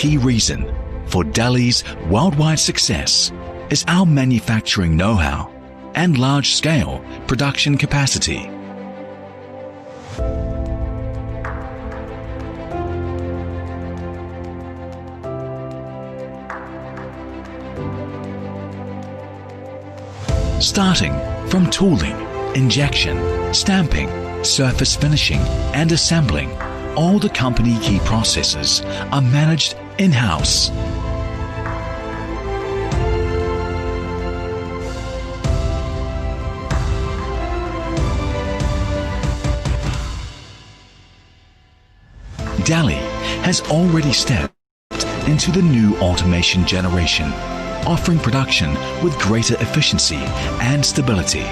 key reason for Deli's worldwide success is our manufacturing know-how and large-scale production capacity. Starting from tooling, injection, stamping, surface finishing, and assembling, all the company key processes are managed in-house. Deli has already stepped into the new automation generation, offering production with greater efficiency and stability.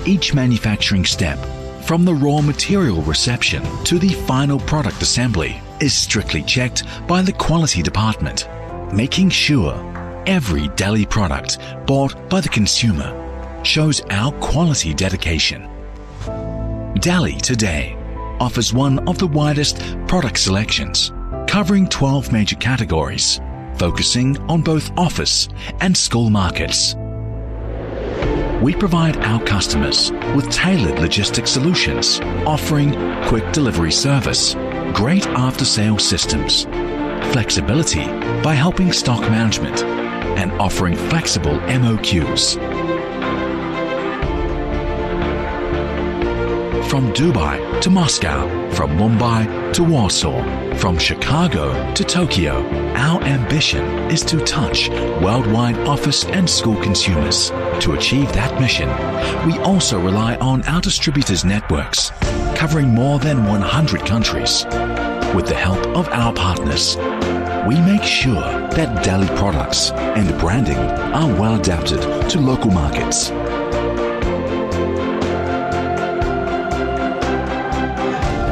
Each manufacturing step, from the raw material reception to the final product assembly, is strictly checked by the quality department, making sure every Deli product bought by the consumer shows our quality dedication. Deli today offers one of the widest product selections, covering 12 major categories, focusing on both office and school markets. We provide our customers with tailored logistics solutions, offering quick delivery service, great after-sales systems, flexibility by helping stock management, and offering flexible MOQs. From Dubai to Moscow, from Mumbai to Warsaw, from Chicago to Tokyo, our ambition is to touch worldwide office and school consumers. To achieve that mission, we also rely on our distributors' networks, covering more than 100 countries. With the help of our partners, we make sure that Deli products and branding are well adapted to local markets.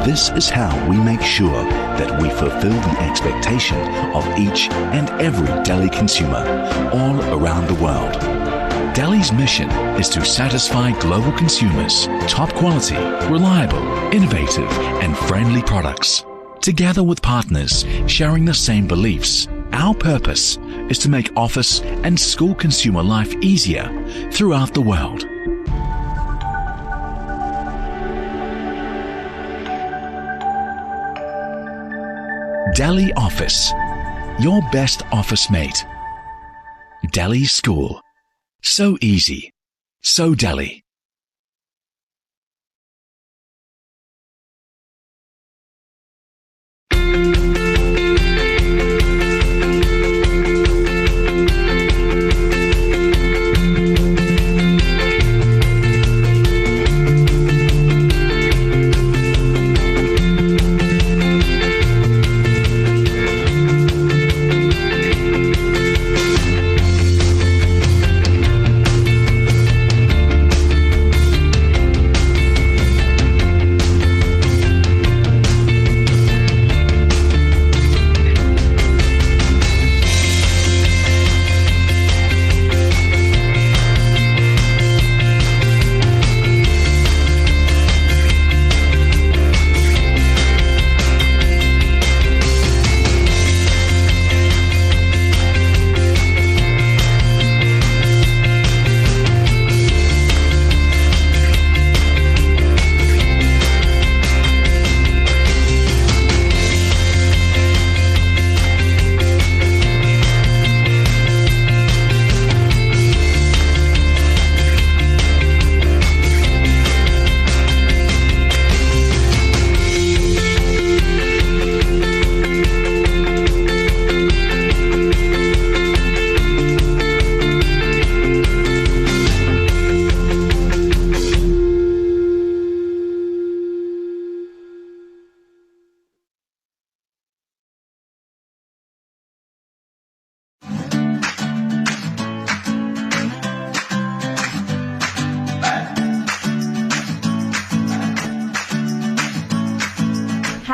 This is how we make sure that we fulfill the expectation of each and every Deli consumer all around the world. Deli's mission is to satisfy global consumers top quality, reliable, innovative, and friendly products. Together with partners sharing the same beliefs, our purpose is to make office and school consumer life easier throughout the world. Deli Office, your best office mate. Deli School, so easy, so Deli.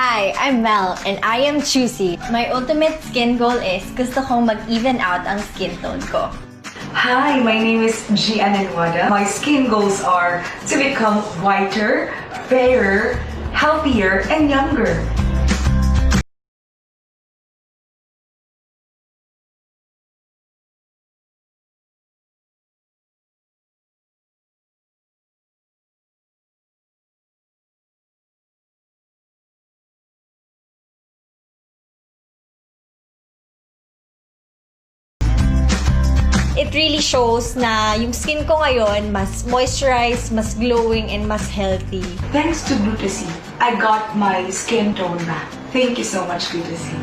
Hi, I'm Mel, and I am choosy. My ultimate skin goal is gusto kong mag-even out ang skin tone ko. Hi, my name is Gian Anwada. My skin goals are to become whiter, fairer, healthier, and younger. It really shows na yung skin ko ngayon mas moisturized, mas glowing, and mas healthy. Thanks to Glutasy, I got my skin tone back. Thank you so much, Glutasy.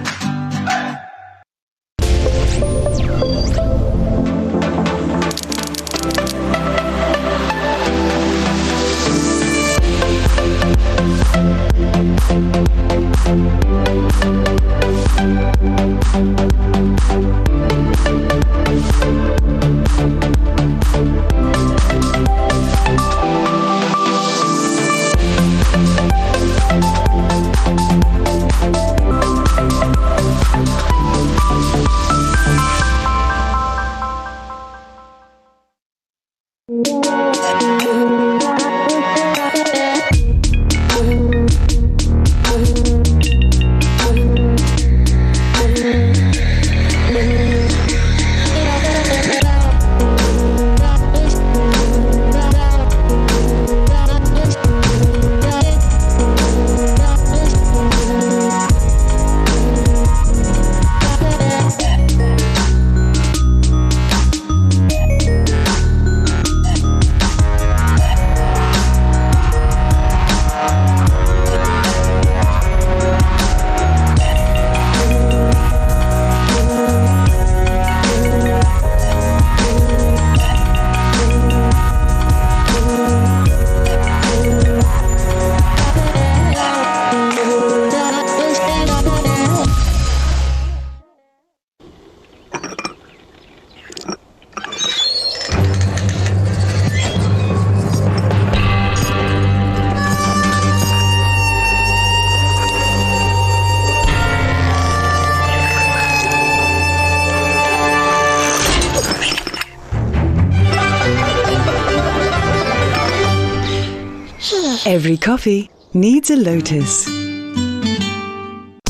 Every coffee needs a lotus.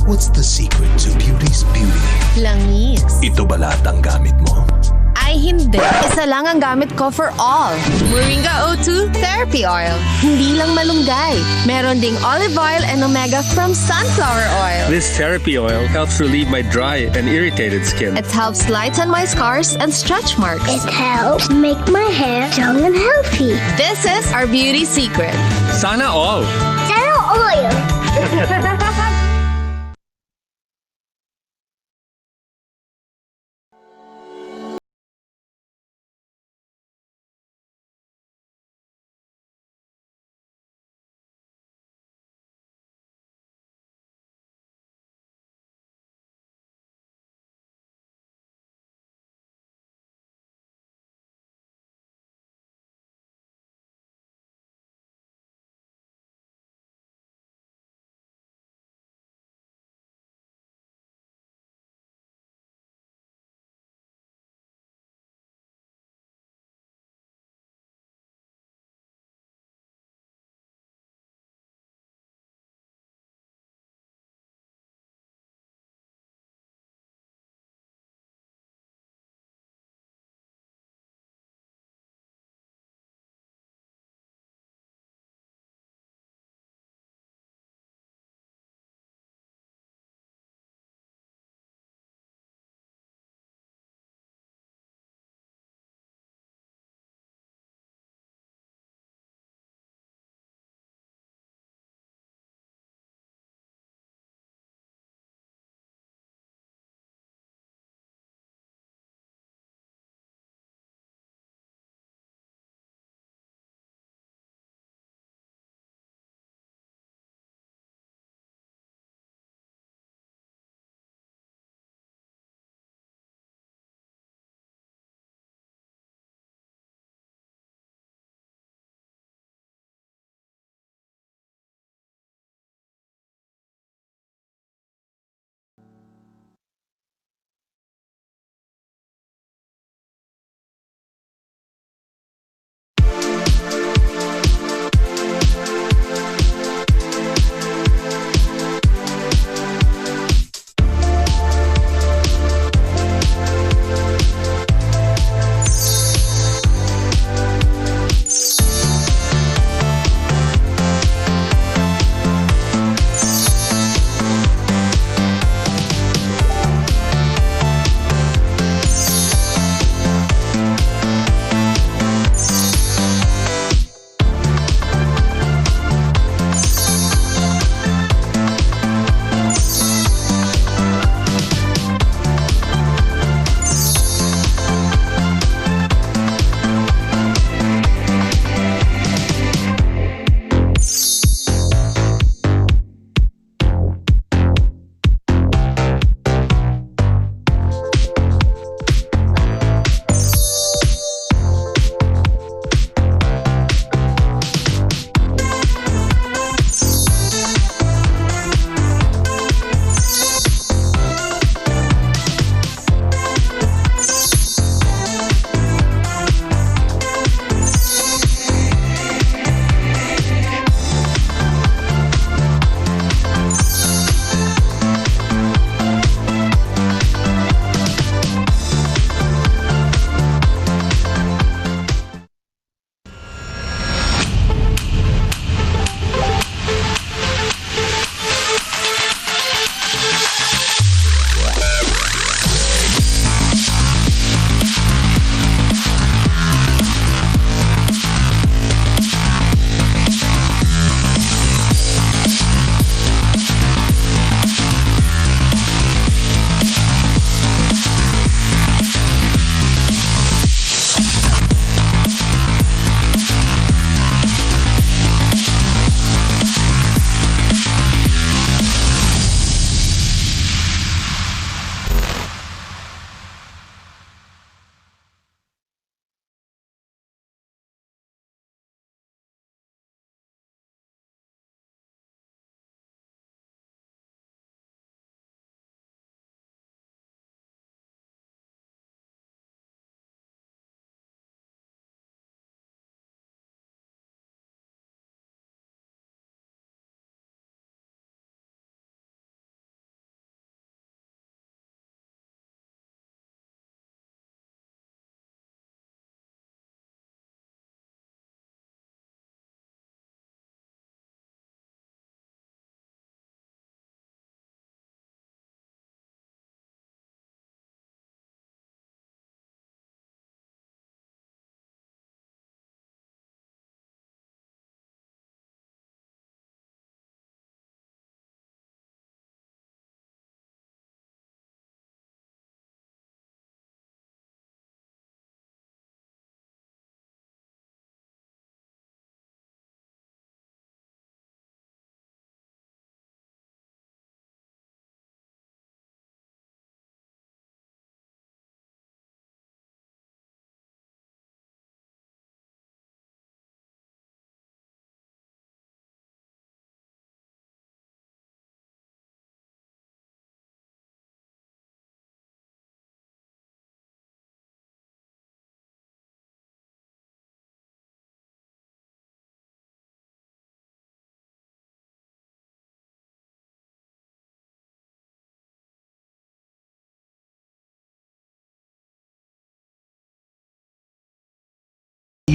What's the secret to beauty's beauty? Langis. Ito ba lahat ang gamit mo? Ay hindi. Isa lang ang gamit ko for all. Moringa O2 Therapy Oil. Hindi lang malunggay. Meron ding olive oil and omega from sunflower oil. This therapy oil helps relieve my dry and irritated skin. It helps lighten my scars and stretch marks. It helps make my hair young and healthy. This is our beauty secret. Sana all! Zero oil.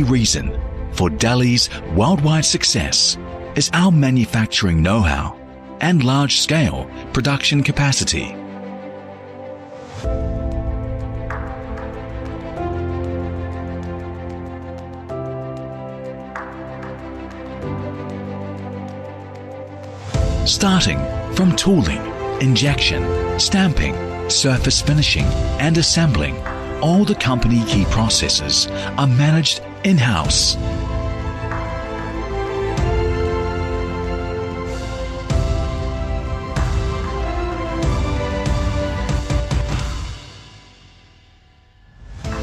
reason for Deli's worldwide success is our manufacturing know-how and large-scale production capacity. Starting from tooling, injection, stamping, surface finishing, and assembling, all the company key processes are managed in-house.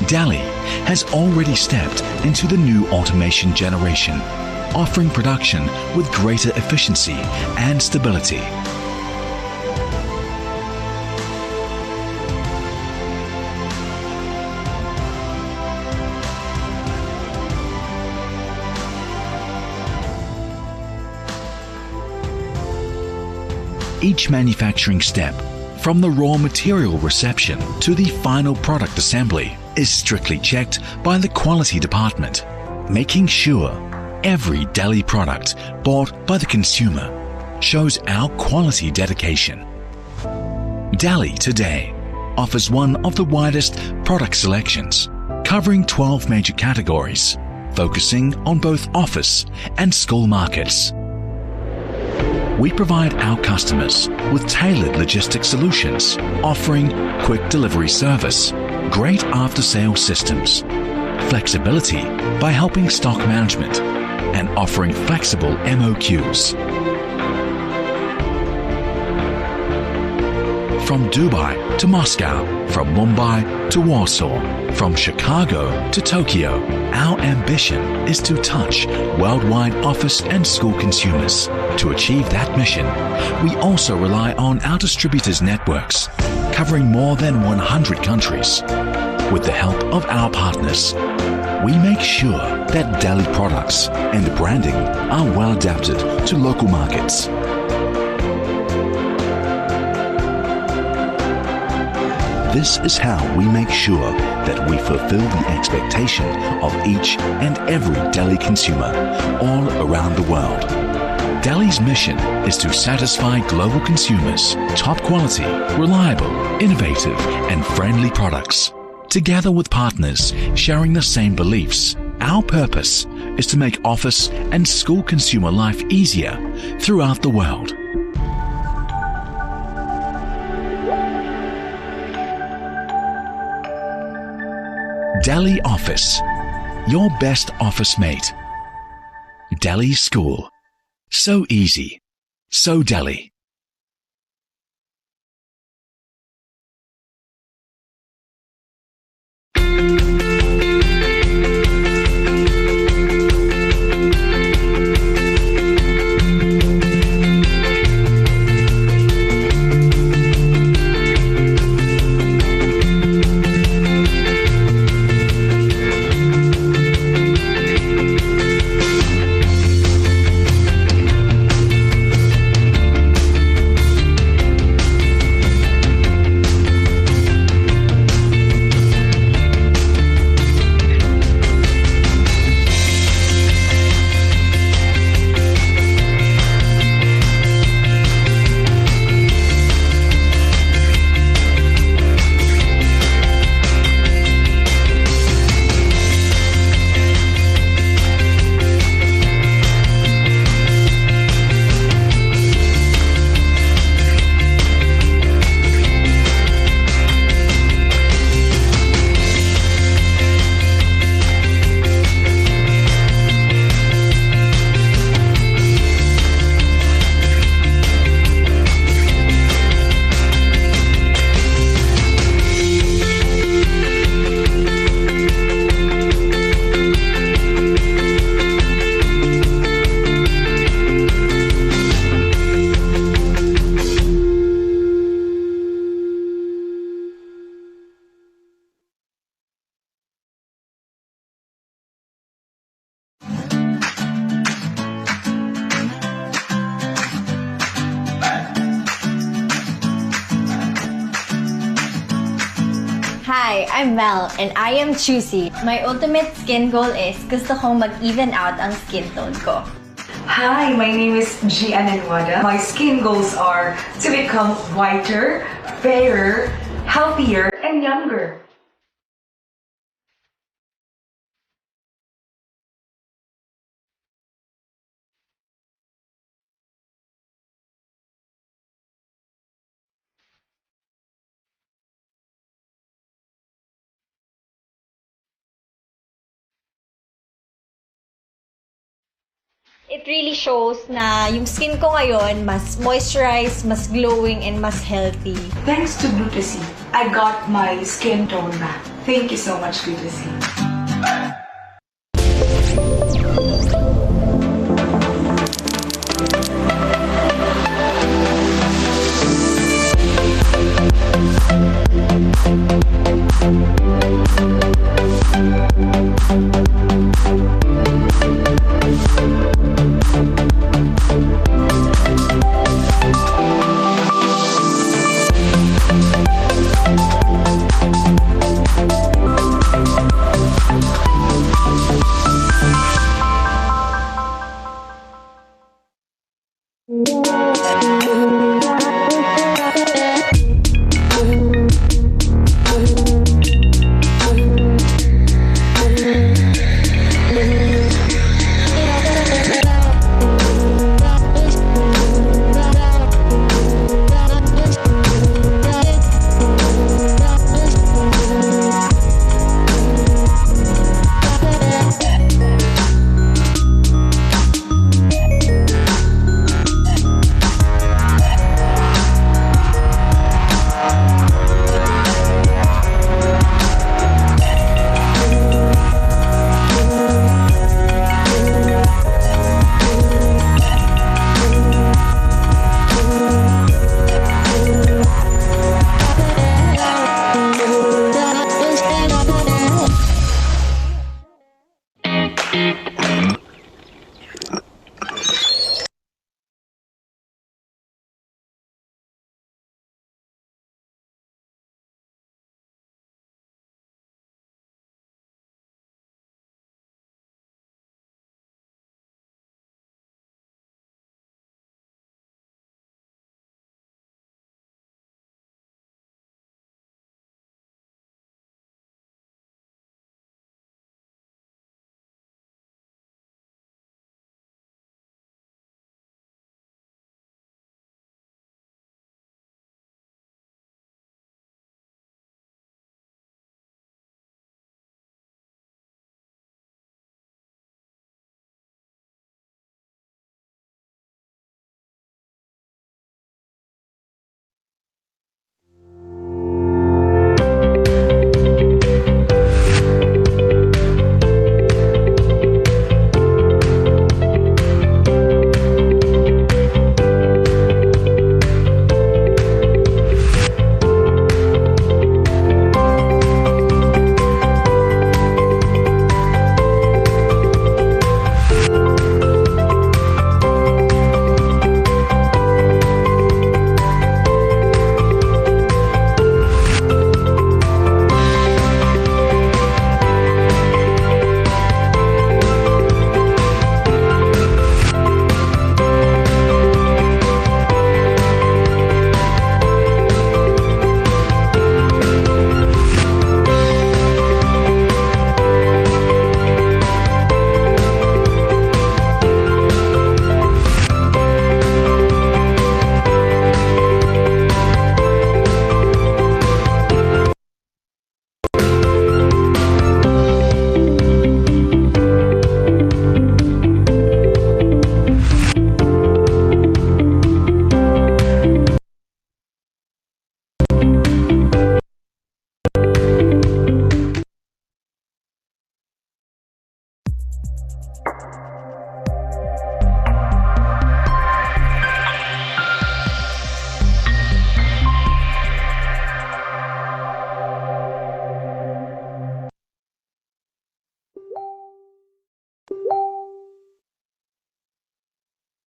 Deli has already stepped into the new automation generation, offering production with greater efficiency and stability. Each manufacturing step, from the raw material reception to the final product assembly, is strictly checked by the quality department, making sure every Deli product bought by the consumer shows our quality dedication. Deli today offers one of the widest product selections, covering 12 major categories, focusing on both office and school markets. We provide our customers with tailored logistics solutions, offering quick delivery service, great after-sales systems, flexibility by helping stock management, and offering flexible MOQs. From Dubai to Moscow, from Mumbai to Warsaw, from Chicago to Tokyo, our ambition is to touch worldwide office and school consumers. To achieve that mission, we also rely on our distributors' networks, covering more than 100 countries. With the help of our partners, we make sure that Deli products and branding are well adapted to local markets. This is how we make sure that we fulfill the expectation of each and every Deli consumer all around the world. Deli's mission is to satisfy global consumers top quality, reliable, innovative, and friendly products. Together with partners sharing the same beliefs, our purpose is to make office and school consumer life easier throughout the world. Deli Office, your best office mate. Deli School, so easy, so Deli. Hi, I'm Mel, and I am choosy. My ultimate skin goal is gusto kong mag-even out ang skin tone ko. Hi, my name is Gian Anwada. My skin goals are to become whiter, fairer, healthier, and younger. It really shows na yung skin ko ngayon mas moisturized, mas glowing, and mas healthy. Thanks to Glutasine, I got my skin tone back. Thank you so much, Glutasine.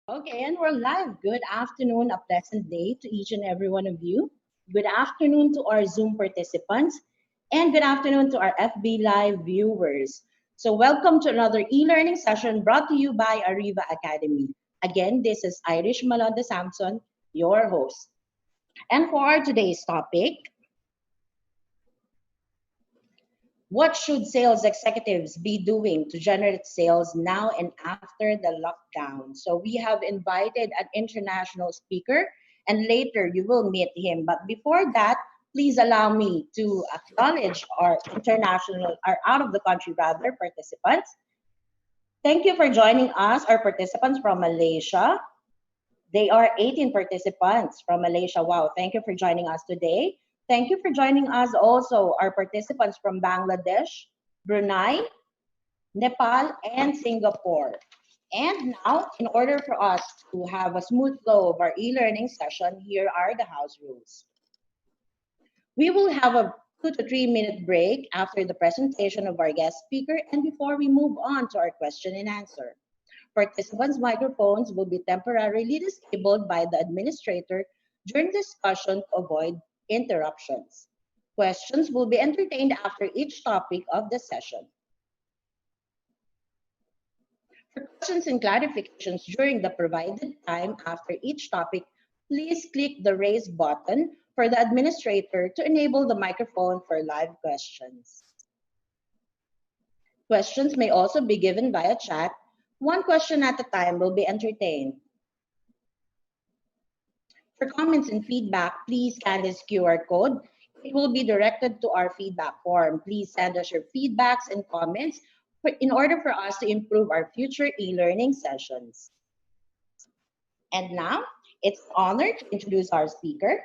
Okay, and we're live. Good afternoon, a pleasant day to each and every one of you. Good afternoon to our Zoom participants. And good afternoon to our FB Live viewers. So welcome to another e-learning session brought to you by Ariva Academy. Again, this is Irish Malonda Samson, your host. And for today's topic, what should sales executives be doing to generate sales now and after the lockdown? So we have invited an international speaker and later you will meet him. But before that, please allow me to acknowledge our out of the country rather participants. Thank you for joining us, our participants from Malaysia. They are 18 participants from Malaysia. Wow, thank you for joining us today. Thank you for joining us also, our participants from Bangladesh, Brunei, Nepal, and Singapore. And now, in order for us to have a smooth flow of our e-learning session, here are the house rules. We will have a 2 to 3 minute break after the presentation of our guest speaker and before we move on to our question and answer. Participants' microphones will be temporarily disabled by the administrator during discussion to avoid interruptions. Questions will be entertained after each topic of the session. For questions and clarifications during the provided time after each topic, please click the raise button for the administrator to enable the microphone for live questions. Questions may also be given via chat. One question at a time will be entertained. For comments and feedback, please scan this QR code. It will be directed to our feedback form. Please send us your feedbacks and comments in order for us to improve our future e-learning sessions. And now, it's an honor to introduce our speaker.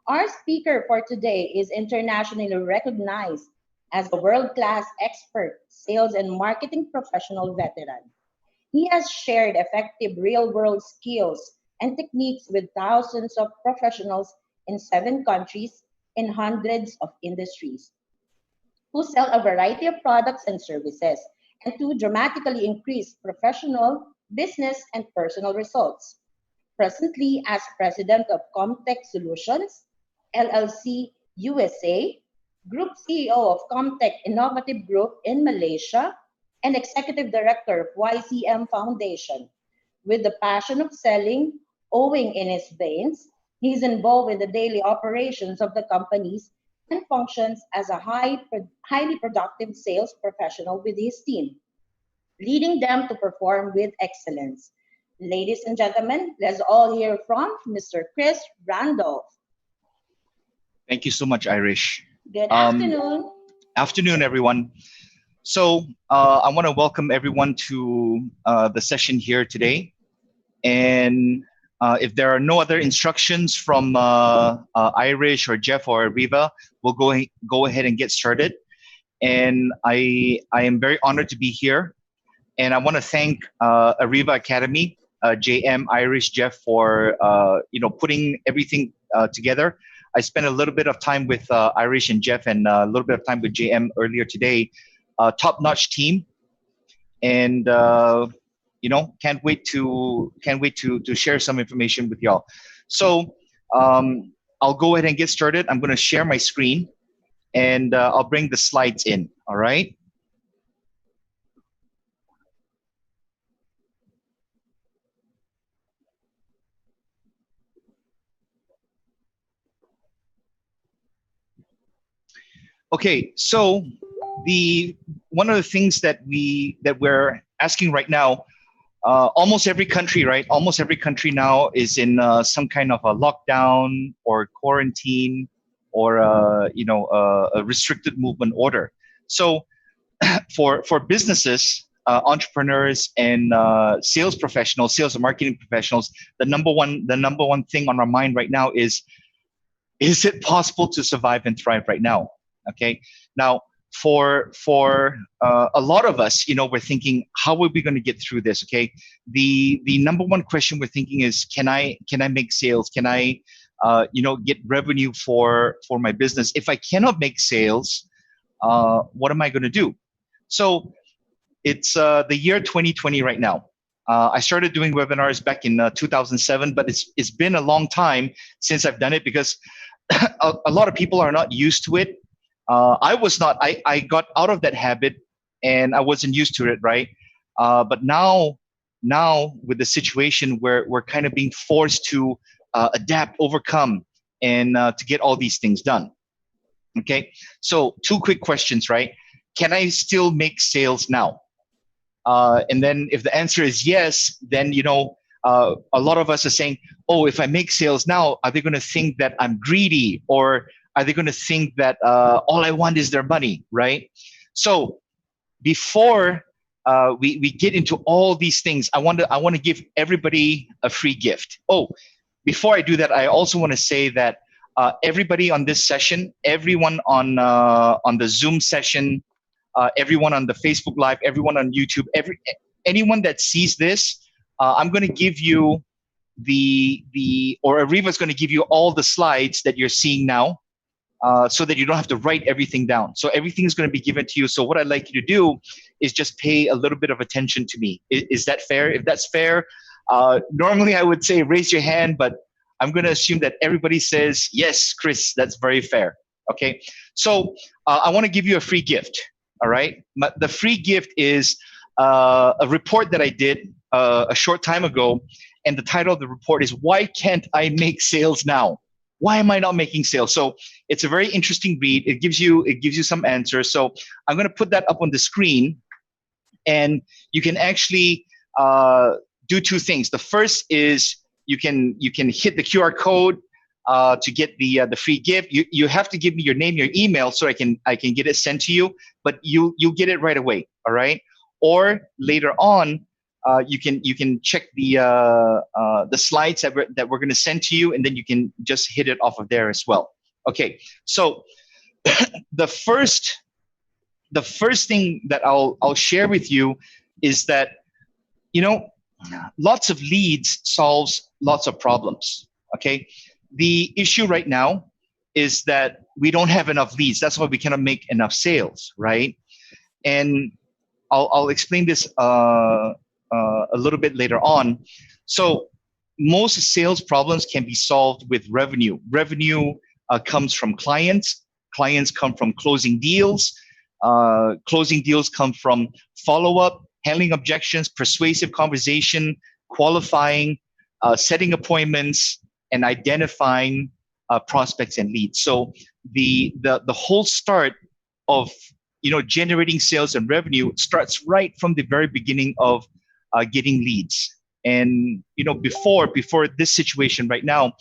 Our speaker for today is internationally recognized as a world-class expert, sales and marketing professional veteran. He has shared effective real-world skills and techniques with thousands of professionals in 7 countries in hundreds of industries who sell a variety of products and services and to dramatically increase professional, business, and personal results. Presently, as president of Comtech Solutions, LLC USA, Group CEO of Comtech Innovative Group in Malaysia, and Executive Director of YCM Foundation. With the passion of selling owing in his veins, he is involved in the daily operations of the companies and functions as a highly productive sales professional with his team, leading them to perform with excellence. Ladies and gentlemen, let's all hear from Mr. Chris Randolph. Thank you so much, Irish. Good afternoon. Afternoon, everyone. So I want to welcome everyone to the session here today. And if there are no other instructions from Irish or Jeff or Ariva, we'll go ahead and get started. And I am very honored to be here. And I want to thank Ariva Academy, JM, Irish, Jeff for putting everything together. I spent a little bit of time with Irish and Jeff and a little bit of time with JM earlier today. Top-notch team, and can't wait to share some information with y'all. So I'll go ahead and get started. I'm going to share my screen, and I'll bring the slides in. All right. Okay, so one of the things that we're asking right now, almost every country, right? Almost every country now is in some kind of a lockdown or quarantine or a restricted movement order. So for businesses, entrepreneurs, and sales professionals, sales and marketing professionals, the number one thing on our mind right now is it possible to survive and thrive right now? Okay. Now, for a lot of us, we're thinking, how are we going to get through this? Okay. The number one question we're thinking is, can I make sales? Can I, get revenue for my business? If I cannot make sales, what am I going to do? So it's the year 2020 right now. I started doing webinars back in 2007, but it's been a long time since I've done it because a lot of people are not used to it. I was not. I got out of that habit, and I wasn't used to it, right? But now with the situation where we're kind of being forced to adapt, overcome, and to get all these things done. Okay, so two quick questions, right? Can I still make sales now? And then if the answer is yes, then a lot of us are saying, oh, if I make sales now, are they going to think that I'm greedy, or are they going to think that all I want is their money, right? So before we get into all these things, I want to give everybody a free gift. Oh, before I do that, I also want to say that everybody on this session, everyone on the Zoom session, everyone on the Facebook Live, everyone on YouTube, anyone that sees this, I'm going to give you or Ariva is going to give you all the slides that you're seeing now, so that you don't have to write everything down. So everything is going to be given to you. So what I'd like you to do is just pay a little bit of attention to me. Is that fair? If that's fair, normally I would say raise your hand, but I'm going to assume that everybody says, yes, Chris, that's very fair. Okay. So I want to give you a free gift. All right. The free gift is a report that I did a short time ago. And the title of the report is, Why Can't I Make Sales Now? Why am I not making sales? So it's a very interesting read. It gives you some answers. So I'm going to put that up on the screen, and you can actually do two things. The first is you can hit the QR code to get the free gift. You have to give me your name, your email, so I can get it sent to you. But you'll get it right away. All right. Or later on, you can check the slides that we're going to send to you, and then you can just hit it off of there as well. Okay. So the first thing that I'll share with you is that lots of leads solves lots of problems. Okay. The issue right now is that we don't have enough leads. That's why we cannot make enough sales, right? And I'll explain this a little bit later on. So most sales problems can be solved with revenue. Revenue comes from clients. Clients come from closing deals. Closing deals come from follow-up, handling objections, persuasive conversation, qualifying, setting appointments, and identifying prospects and leads. So the whole start of generating sales and revenue starts right from the very beginning of getting leads. And before this situation right now,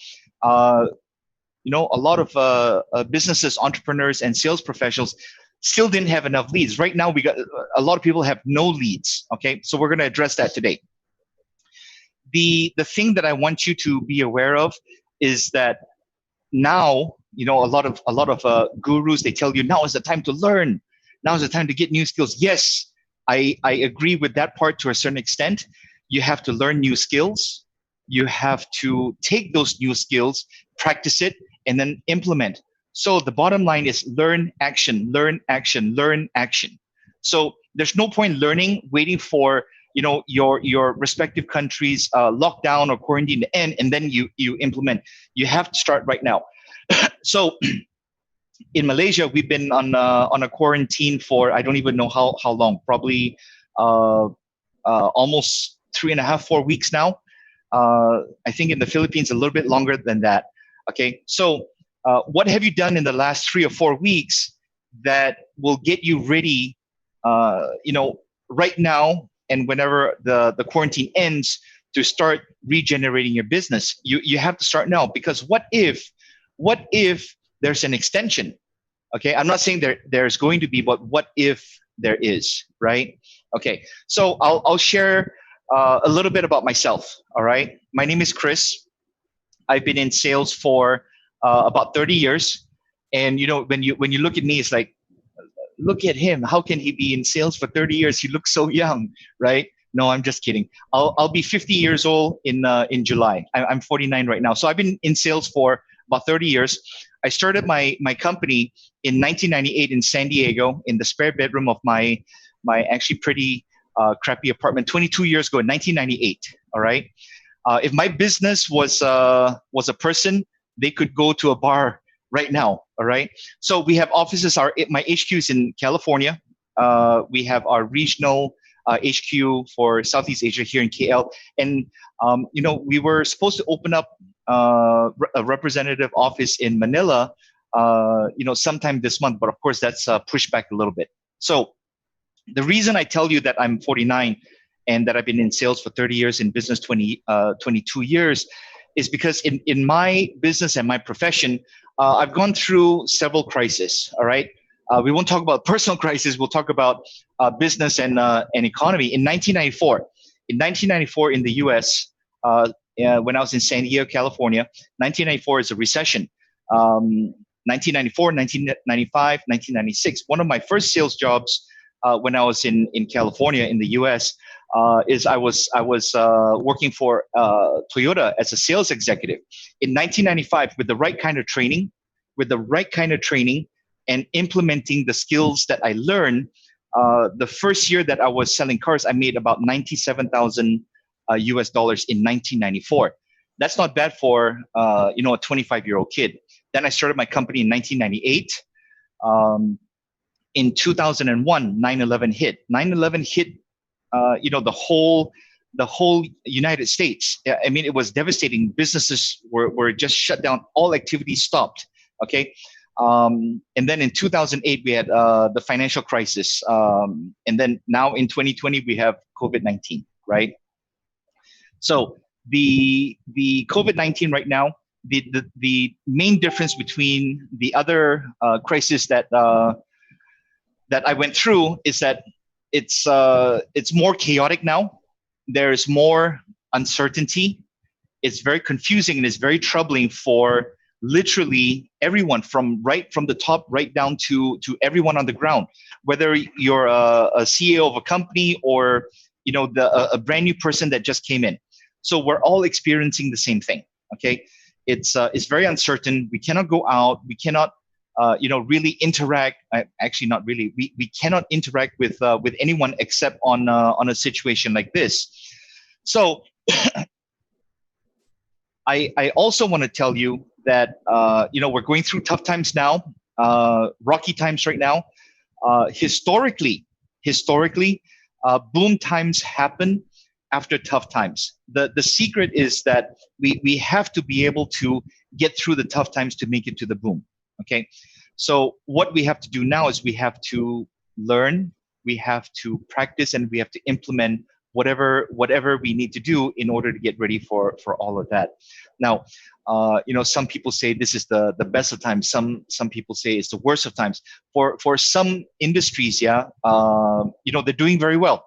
a lot of businesses, entrepreneurs, and sales professionals still didn't have enough leads. Right now, we got a lot of people have no leads. Okay, so we're going to address that today. The thing that I want you to be aware of is that now, a lot of gurus, they tell you now is the time to learn. Now is the time to get new skills. Yes, I agree with that part to a certain extent. You have to learn new skills. You have to take those new skills, practice it, and then implement. So the bottom line is learn, action, learn, action, learn, action. So there's no point learning, waiting for your respective countries lockdown or quarantine to end, and then you implement. You have to start right now. So in Malaysia, we've been on a quarantine for I don't even know how long, probably almost 3.5-4 weeks now. I think in the Philippines a little bit longer than that. Okay, so what have you done in the last 3 or 4 weeks that will get you ready right now and whenever the quarantine ends to start regenerating your business? You have to start now, because what if there's an extension? Okay, I'm not saying there's going to be, but what if there is, right? Okay, so I'll share a little bit about myself. All right, my name is Chris. I've been in sales for about 30 years, and when you look at me, it's like, look at him. How can he be in sales for 30 years? He looks so young, right? No, I'm just kidding. I'll be 50 years old in July. I'm 49 right now. So I've been in sales for about 30 years. I started my company in 1998 in San Diego, in the spare bedroom of my actually pretty crappy apartment 22 years ago in 1998. All right. If my business was a person, they could go to a bar right now. All right. So we have offices. My HQ is in California. We have our regional HQ for Southeast Asia here in KL, and we were supposed to open up a representative office in Manila, sometime this month. But of course, that's pushed back a little bit. So the reason I tell you that I'm 49 and that I've been in sales for 30 years, in business 22 years, is because in my business and my profession, I've gone through several crises. All right. We won't talk about personal crisis. We'll talk about business and economy. In 1994, in the U.S., when I was in San Diego, California, 1994 is a recession. 1994, 1995, 1996. One of my first sales jobs when I was in California in the U.S. Is I was working for Toyota as a sales executive in 1995 with the right kind of training, and implementing the skills that I learned. The first year that I was selling cars, I made about $97,000 US dollars in 1994. That's not bad for a 25-year-old kid. Then I started my company in 1998. In 2001, 9/11 hit. 9/11 hit. The whole United States. I mean, it was devastating. Businesses were just shut down. All activity stopped. Okay. And then in 2008, we had the financial crisis. And then now in 2020, we have COVID-19, right? So the COVID-19 right now, the main difference between the other crisis that I went through is that it's more chaotic now. There's more uncertainty. It's very confusing and it's very troubling for literally everyone, from the top right down to everyone on the ground. Whether you're a CEO of a company or a brand new person that just came in. So we're all experiencing the same thing. Okay, it's very uncertain. We cannot go out. We cannot really interact. Actually, not really. We cannot interact with anyone except on a situation like this. So I also want to tell you that we're going through tough times now, rocky times right now. Historically, boom times happen after tough times. The secret is that we have to be able to get through the tough times to make it to the boom. Okay, so what we have to do now is we have to learn, we have to practice, and we have to implement whatever we need to do in order to get ready for all of that. Now, some people say this is the best of times. Some people say it's the worst of times. For some industries, they're doing very well.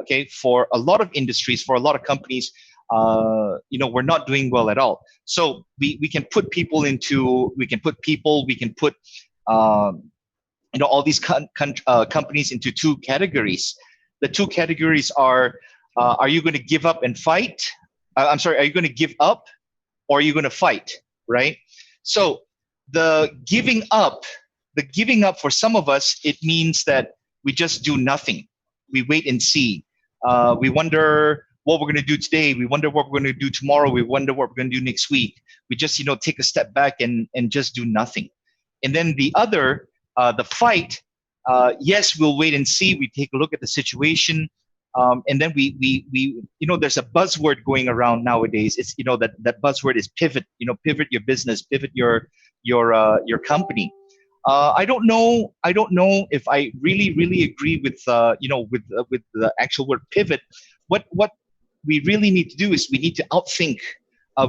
Okay, for a lot of industries, for a lot of companies, we're not doing well at all. So we can put people, we can put all these companies into two categories. The two categories are you going to give up and fight? Are you going to give up or are you going to fight, right? So the giving up for some of us, it means that we just do nothing. We wait and see. We wonder what we're going to do today. We wonder what we're going to do tomorrow. We wonder what we're going to do next week. We just, take a step back and just do nothing. And then the other, the fight, yes, we'll wait and see. We take a look at the situation. And then we there's a buzzword going around nowadays. It's, that buzzword is pivot, pivot your business, pivot your company. I don't know if I really agree with with the actual word pivot. What we really need to do is we need to outthink,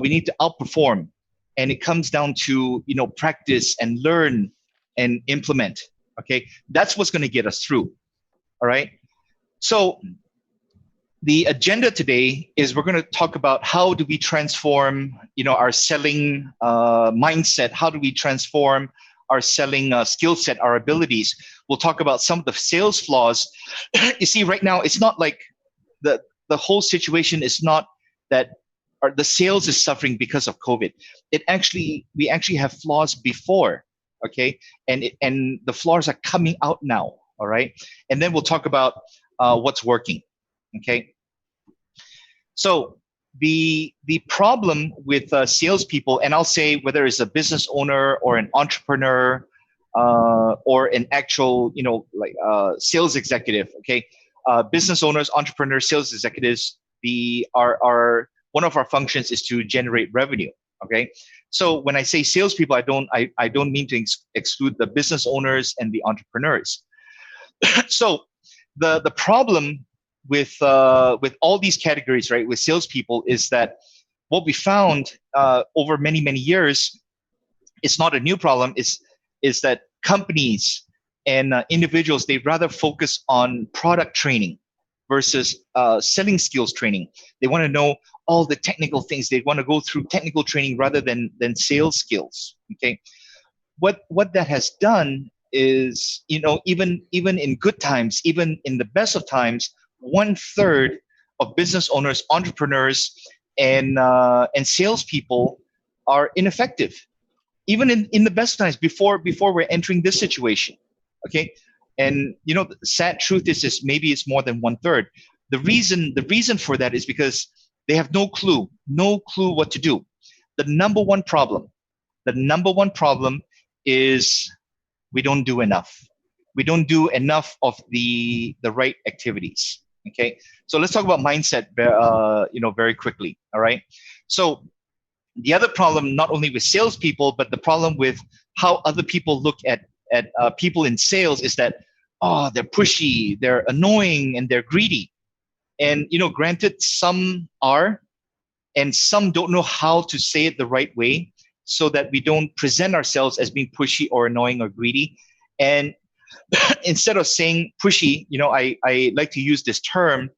we need to outperform, and it comes down to practice and learn and implement. Okay, that's what's going to get us through. All right. So the agenda today is we're going to talk about how do we transform our selling mindset. How do we transform our selling skill set, our abilities. We'll talk about some of the sales flaws. You see, right now, it's not like the whole situation is not that the sales is suffering because of COVID. We actually have flaws before, okay? And the flaws are coming out now, all right? And then we'll talk about what's working, okay? So the problem with salespeople, and I'll say whether it's a business owner or an entrepreneur or an actual, sales executive. Okay, business owners, entrepreneurs, sales executives. Our one of our functions is to generate revenue. Okay, so when I say salespeople, I don't mean to exclude the business owners and the entrepreneurs. So the problem with all these categories, right, with salespeople, is that what we found over many years, it's not a new problem, is that companies and individuals, they rather focus on product training versus selling skills training. They want to know all the technical things. They want to go through technical training rather than sales skills. Okay, what that has done is, even in good times, even in the best of times, 1/3 of business owners, entrepreneurs, and salespeople are ineffective, even in the best times, before we're entering this situation. Okay, and the sad truth is maybe it's more than 1/3. The reason for that is because they have no clue what to do. The number one problem is we don't do enough. We don't do enough of the right activities. Okay, so let's talk about mindset, very quickly. All right, so the other problem, not only with salespeople, but the problem with how other people look at people in sales, is that, oh, they're pushy, they're annoying, and they're greedy. And granted, some are, and some don't know how to say it the right way, so that we don't present ourselves as being pushy or annoying or greedy. And instead of saying pushy, I like to use this term,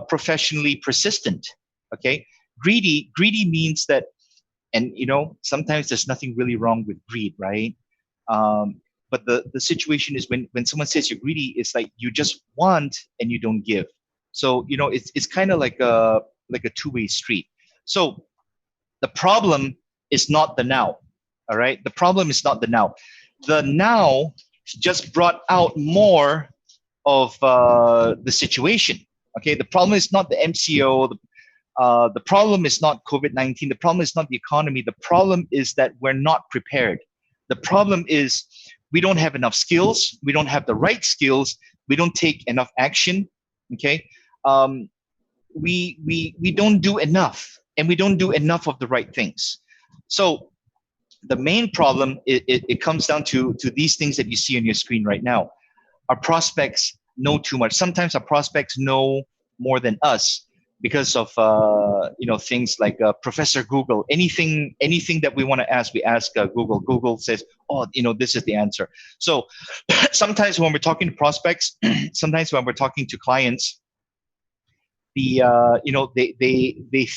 professionally persistent. Okay, greedy means that, and sometimes there's nothing really wrong with greed, right? But the situation is when someone says you're greedy, it's like you just want and you don't give. So it's kind of like a two-way street. So the problem is not the now. All right, the problem is not the now. The now just brought out more of the situation. Okay, the problem is not the MCO. The problem is not COVID-19. The problem is not the economy. The problem is that we're not prepared. The problem is we don't have enough skills. We don't have the right skills. We don't take enough action. Okay, we don't do enough, and we don't do enough of the right things. So the main problem, it comes down to these things that you see on your screen right now. Our prospects know too much. Sometimes our prospects know more than us, because of things like Professor Google. Anything that we want to ask, we ask Google. Google says, oh, this is the answer. So sometimes when we're talking to prospects, sometimes when we're talking to clients, they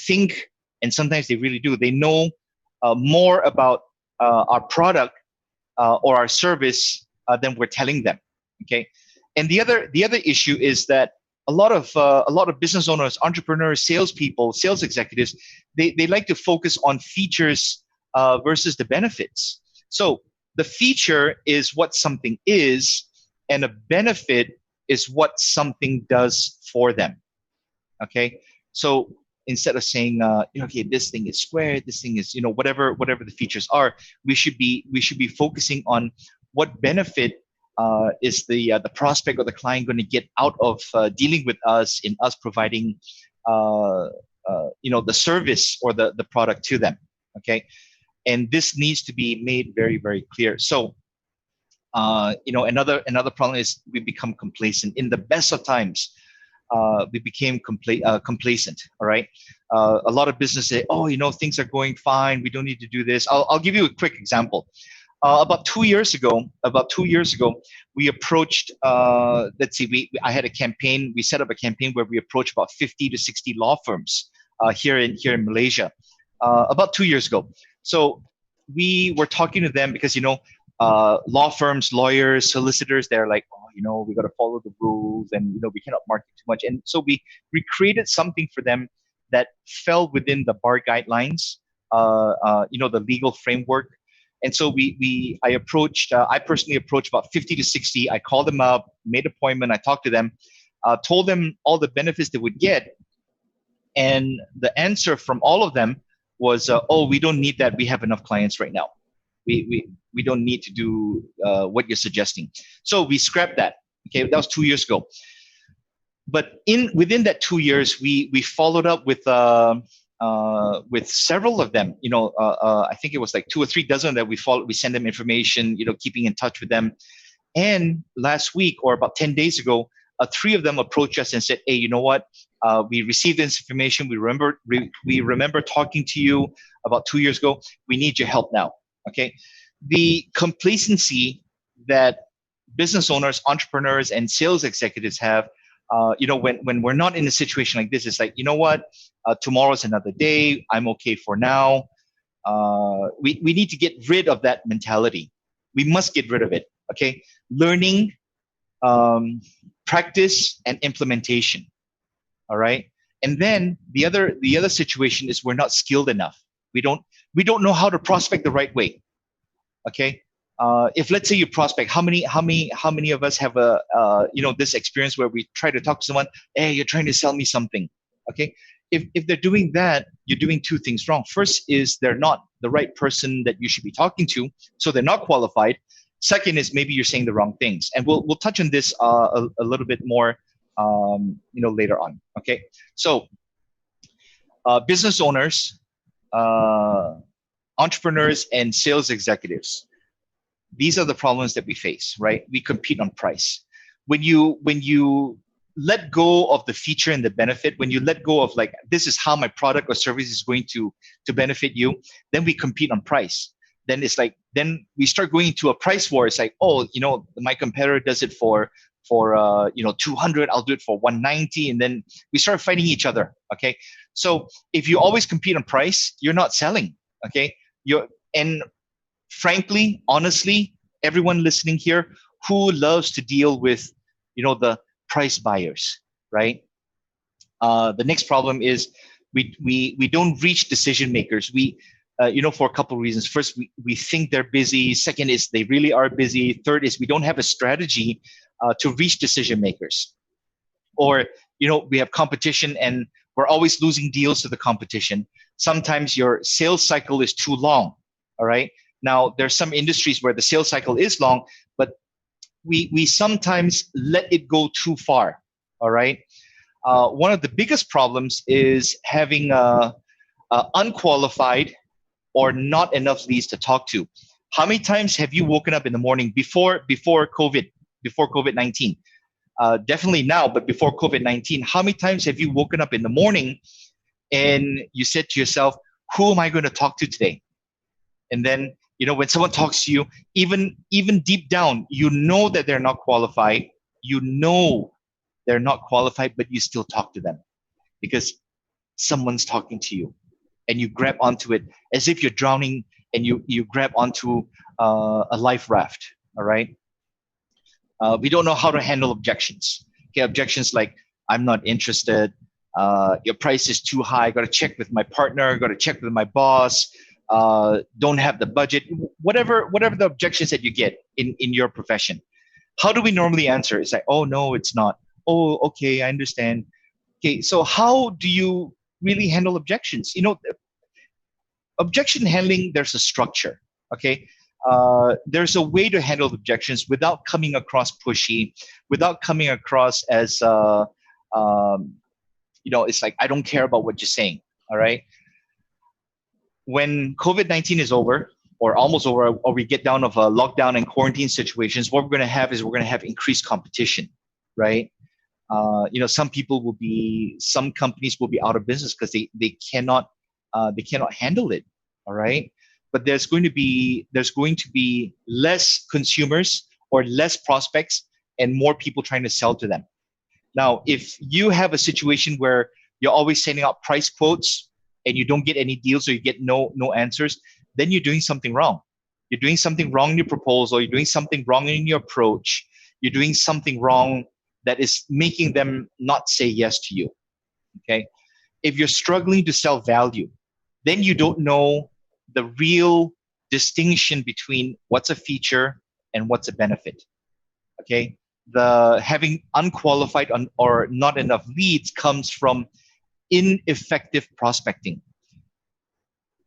think, and sometimes they really do, they know more about our product or our service than we're telling them. Okay, and the other issue is that a lot of business owners, entrepreneurs, salespeople, sales executives, they like to focus on features versus the benefits. So the feature is what something is, and a benefit is what something does for them. Okay, so instead of saying, okay, this thing is square, this thing is, whatever the features are, we should be focusing on what benefit is the prospect or the client going to get out of dealing with us, in us providing the service or the product to them. Okay, and this needs to be made very, very clear. So another problem is we become complacent. In the best of times, we became complacent. All right, a lot of businesses say, oh, things are going fine, we don't need to do this. I'll give you a quick example. About 2 years ago, we approached. I had a campaign. We set up a campaign where we approached about 50 to 60 law firms here in Malaysia. About 2 years ago, so we were talking to them because law firms, lawyers, solicitors, they're like, oh, we got to follow the rules, and we cannot market too much. And so we created something for them that fell within the bar guidelines, the legal framework. And so I personally approached about 50 to 60. I called them up, made an appointment. I talked to them, told them all the benefits they would get. And the answer from all of them was, oh, we don't need that. We have enough clients right now. We don't need to do what you're suggesting. So we scrapped that. Okay, that was 2 years ago. But within that 2 years, we followed up with several of them. I think it was like 2 or 3 dozen that we followed. We send them information. Keeping in touch with them. And last week, or about 10 days ago, 3 of them approached us and said, "Hey, you know what? We received this information. We remember talking to you about 2 years ago. We need your help now." Okay, the complacency that business owners, entrepreneurs, and sales executives have, when we're not in a situation like this, it's like, you know what? Tomorrow's another day. I'm okay for now. We need to get rid of that mentality. We must get rid of it. Okay, learning, practice, and implementation. All right, and then the other situation is we're not skilled enough. We don't know how to prospect the right way. Okay, if let's say you prospect, how many of us have this experience where we try to talk to someone? Hey, you're trying to sell me something. Okay, if they're doing that, you're doing 2 things wrong. First is they're not the right person that you should be talking to, so they're not qualified. Second is maybe you're saying the wrong things, and we'll touch on this a little bit more, later on. Okay, so business owners, entrepreneurs, and sales executives. These are the problems that we face, right? We compete on price. When you let go of the feature and the benefit, when you let go of like, this is how my product or service is going to benefit you, then we compete on price. Then it's like, then we start going into a price war. It's like, oh, my competitor does it for 200, I'll do it for 190, and then we start fighting each other. Okay, so if you always compete on price, you're not selling. Okay, and frankly, honestly, everyone listening here, who loves to deal with the price buyers, right? The next problem is we don't reach decision makers. We for a couple of reasons. First, we think they're busy. Second is they really are busy. Third is we don't have a strategy to reach decision makers. Or, we have competition and we're always losing deals to the competition. Sometimes your sales cycle is too long, all right? Now, there's some industries where the sales cycle is long, but we sometimes let it go too far, all right? One of the biggest problems is having unqualified or not enough leads to talk to. How many times have you woken up in the morning before COVID-19? Definitely now, but before COVID-19, how many times have you woken up in the morning and you said to yourself, who am I going to talk to today? And then, when someone talks to you, even deep down, that they're not qualified. They're not qualified, but you still talk to them because someone's talking to you. And you grab onto it as if you're drowning, and you grab onto a life raft. All right. We don't know how to handle objections. Okay, objections like, I'm not interested. Your price is too high. Got to check with my partner. Got to check with my boss. Don't have the budget. Whatever the objections that you get in your profession. How do we normally answer? It's like, oh no, it's not. Oh, okay, I understand. Okay, so how do you really handle objections? Objection handling, there's a structure. Okay, there's a way to handle objections without coming across pushy, without coming across as it's like, I don't care about what you're saying. All right. When COVID-19 is over, or almost over, or we get down of a lockdown and quarantine situations, what we're going to have increased competition, right? Some companies will be out of business because they cannot handle it. All right. But there's going to be less consumers or less prospects and more people trying to sell to them. Now, if you have a situation where you're always sending out price quotes and you don't get any deals, or you get no answers, then you're doing something wrong. You're doing something wrong in your proposal. You're doing something wrong in your approach. You're doing something wrong that is making them not say yes to you. Okay. If you're struggling to sell value, then you don't know the real distinction between what's a feature and what's a benefit. Okay. The having unqualified or not enough leads comes from ineffective prospecting.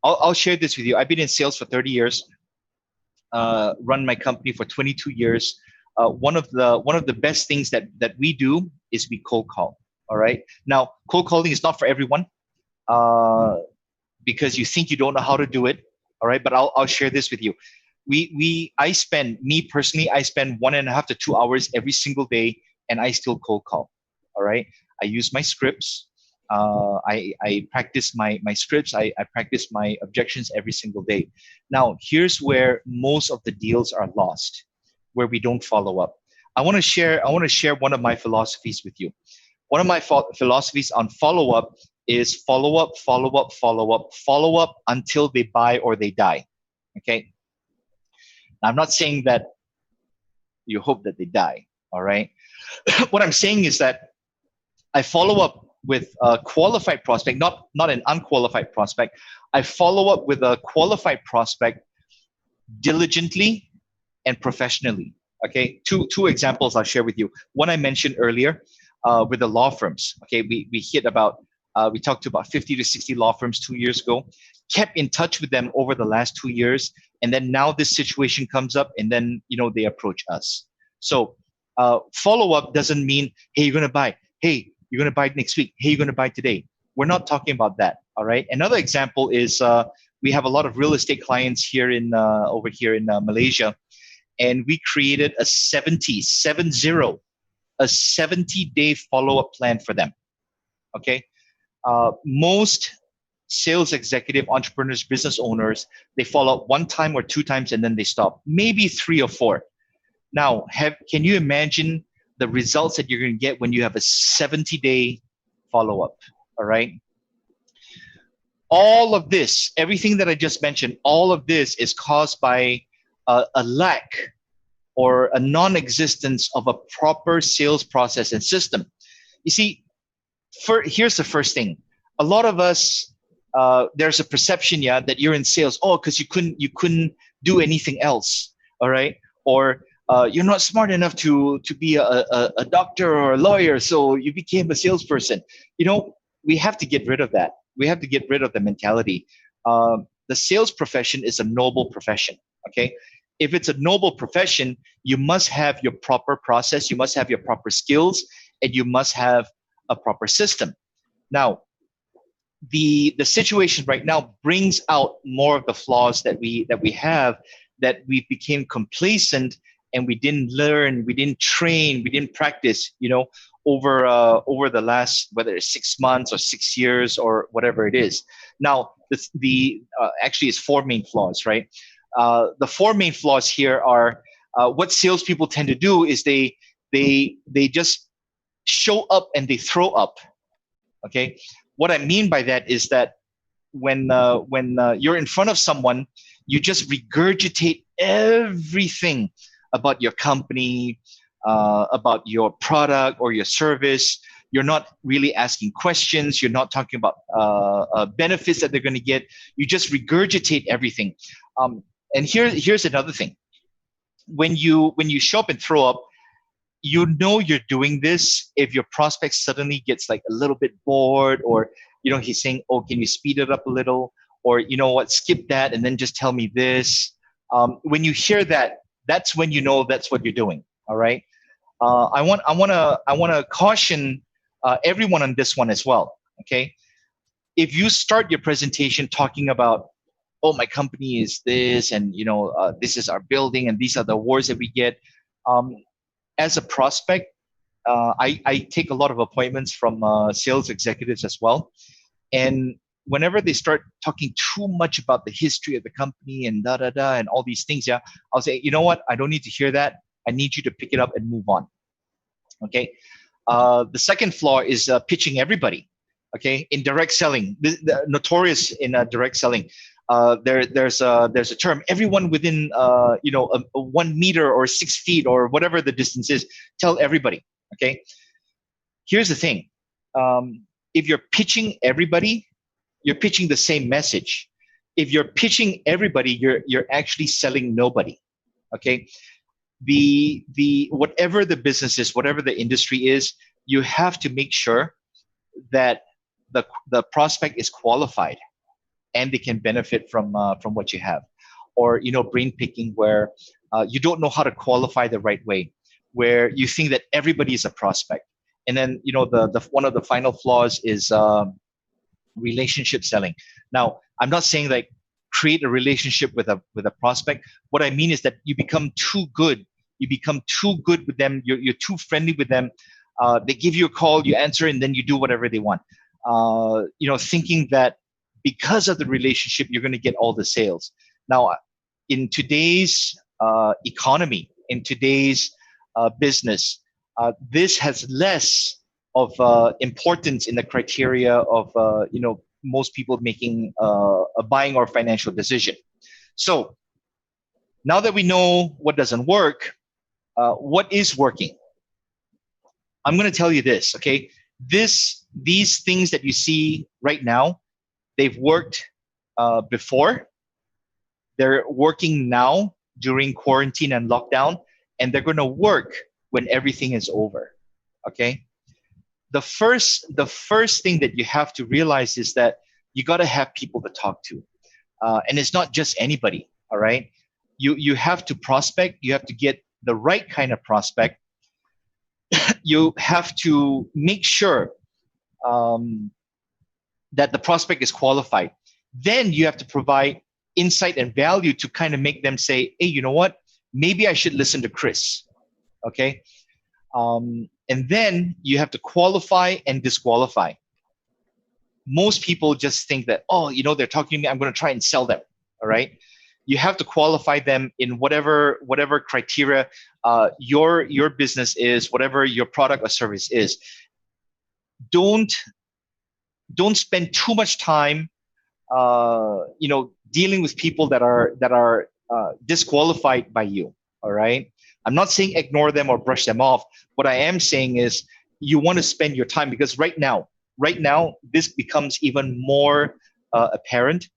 I'll share this with you. I've been in sales for 30 years, run my company for 22 years. One of the best things that we do is we cold call. All right. Now, cold calling is not for everyone, because you think you don't know how to do it. All right. But I'll share this with you. I spend 1.5 to 2 hours every single day, and I still cold call. All right. I use my scripts. I practice my scripts. I practice my objections every single day. Now, here's where most of the deals are lost, where we don't follow up. I want to share one of my philosophies with you. One of my philosophies on follow up is follow up, follow up, follow up, follow up until they buy or they die. Okay. Now, I'm not saying that you hope that they die. All right. What I'm saying is that I follow up with a qualified prospect, not an unqualified prospect. I follow up with a qualified prospect diligently and professionally. Okay, two examples I'll share with you. One I mentioned earlier with the law firms. Okay, we talked to about 50 to 60 law firms 2 years ago, kept in touch with them over the last 2 years, and then now this situation comes up, and then they approach us. So follow up doesn't mean, hey, you're gonna buy. Hey, you're going to buy it next week. Hey, you're going to buy it today. We're not talking about that. All right. Another example is we have a lot of real estate clients here over here in Malaysia, and we created a 70-day follow-up plan for them. Okay. Most sales executive, entrepreneurs, business owners, they follow up 1 time or 2 times and then they stop. Maybe 3 or 4. Now, can you imagine the results that you're going to get when you have a 70-day follow-up? All right. All of this, everything that I just mentioned, all of this is caused by a lack or a non-existence of a proper sales process and system. You see, here's the first thing. A lot of us, there's a perception, that you're in sales. Oh, because you couldn't do anything else. All right. Or you're not smart enough to be a doctor or a lawyer, so you became a salesperson. We have to get rid of that. We have to get rid of the mentality. The sales profession is a noble profession. Okay, if it's a noble profession, you must have your proper process, you must have your proper skills, and you must have a proper system. Now, the situation right now brings out more of the flaws that we have, that we became complacent. And we didn't learn, we didn't train, we didn't practice, over the last, whether it's 6 months or 6 years or whatever it is. Now, actually, it's 4 main flaws, right? The 4 main flaws here are what salespeople tend to do is they just show up and they throw up. Okay, what I mean by that is that when you're in front of someone, you just regurgitate everything about your company, about your product or your service. You're not really asking questions. You're not talking about benefits that they're going to get. You just regurgitate everything. And here's another thing. When you show up and throw up, you're doing this if your prospect suddenly gets like a little bit bored, or he's saying, oh, can you speed it up a little, or skip that and then just tell me this. When you hear that, that's when that's what you're doing. All right. I want to caution everyone on this one as well. Okay. If you start your presentation talking about, oh, my company is this, and this is our building, and these are the awards that we get. As a prospect, I take a lot of appointments from sales executives as well, and whenever they start talking too much about the history of the company and and all these things, I'll say, you know what? I don't need to hear that. I need you to pick it up and move on. Okay. The second flaw is pitching everybody. Okay. In direct selling, notorious in direct selling. There's a term. Everyone within 1 meter or 6 feet or whatever the distance is, tell everybody. Okay. Here's the thing. If you're pitching everybody, you're pitching the same message. If you're pitching everybody, you're actually selling nobody. Okay. The whatever the business is, whatever the industry is, you have to make sure that the prospect is qualified and they can benefit from what you have. Or brain picking, where you don't know how to qualify the right way, where you think that everybody is a prospect. And then the one of the final flaws is relationship selling. Now, I'm not saying like create a relationship with a prospect. What I mean is that you become too good. You become too good with them. You're too friendly with them. They give you a call, you answer, and then you do whatever they want. Thinking that because of the relationship, you're going to get all the sales. Now, in today's economy, in today's business, this has less of importance in the criteria of most people making a buying or financial decision. So now that we know what doesn't work, what is working? I'm going to tell you this, okay? These things that you see right now, they've worked before. They're working now during quarantine and lockdown, and they're going to work when everything is over, okay? The first thing that you have to realize is that you got to have people to talk to, and it's not just anybody. All right, you have to prospect. You have to get the right kind of prospect. You have to make sure that the prospect is qualified. Then you have to provide insight and value to kind of make them say, hey, you know what? Maybe I should listen to Chris. Okay. And then you have to qualify and disqualify. Most people just think that, oh, they're talking to me, I'm going to try and sell them. All right. You have to qualify them in whatever criteria your business is, whatever your product or service is. Don't spend too much time, dealing with people that are disqualified by you. All right. I'm not saying ignore them or brush them off. What I am saying is you want to spend your time, because right now, this becomes even more apparent.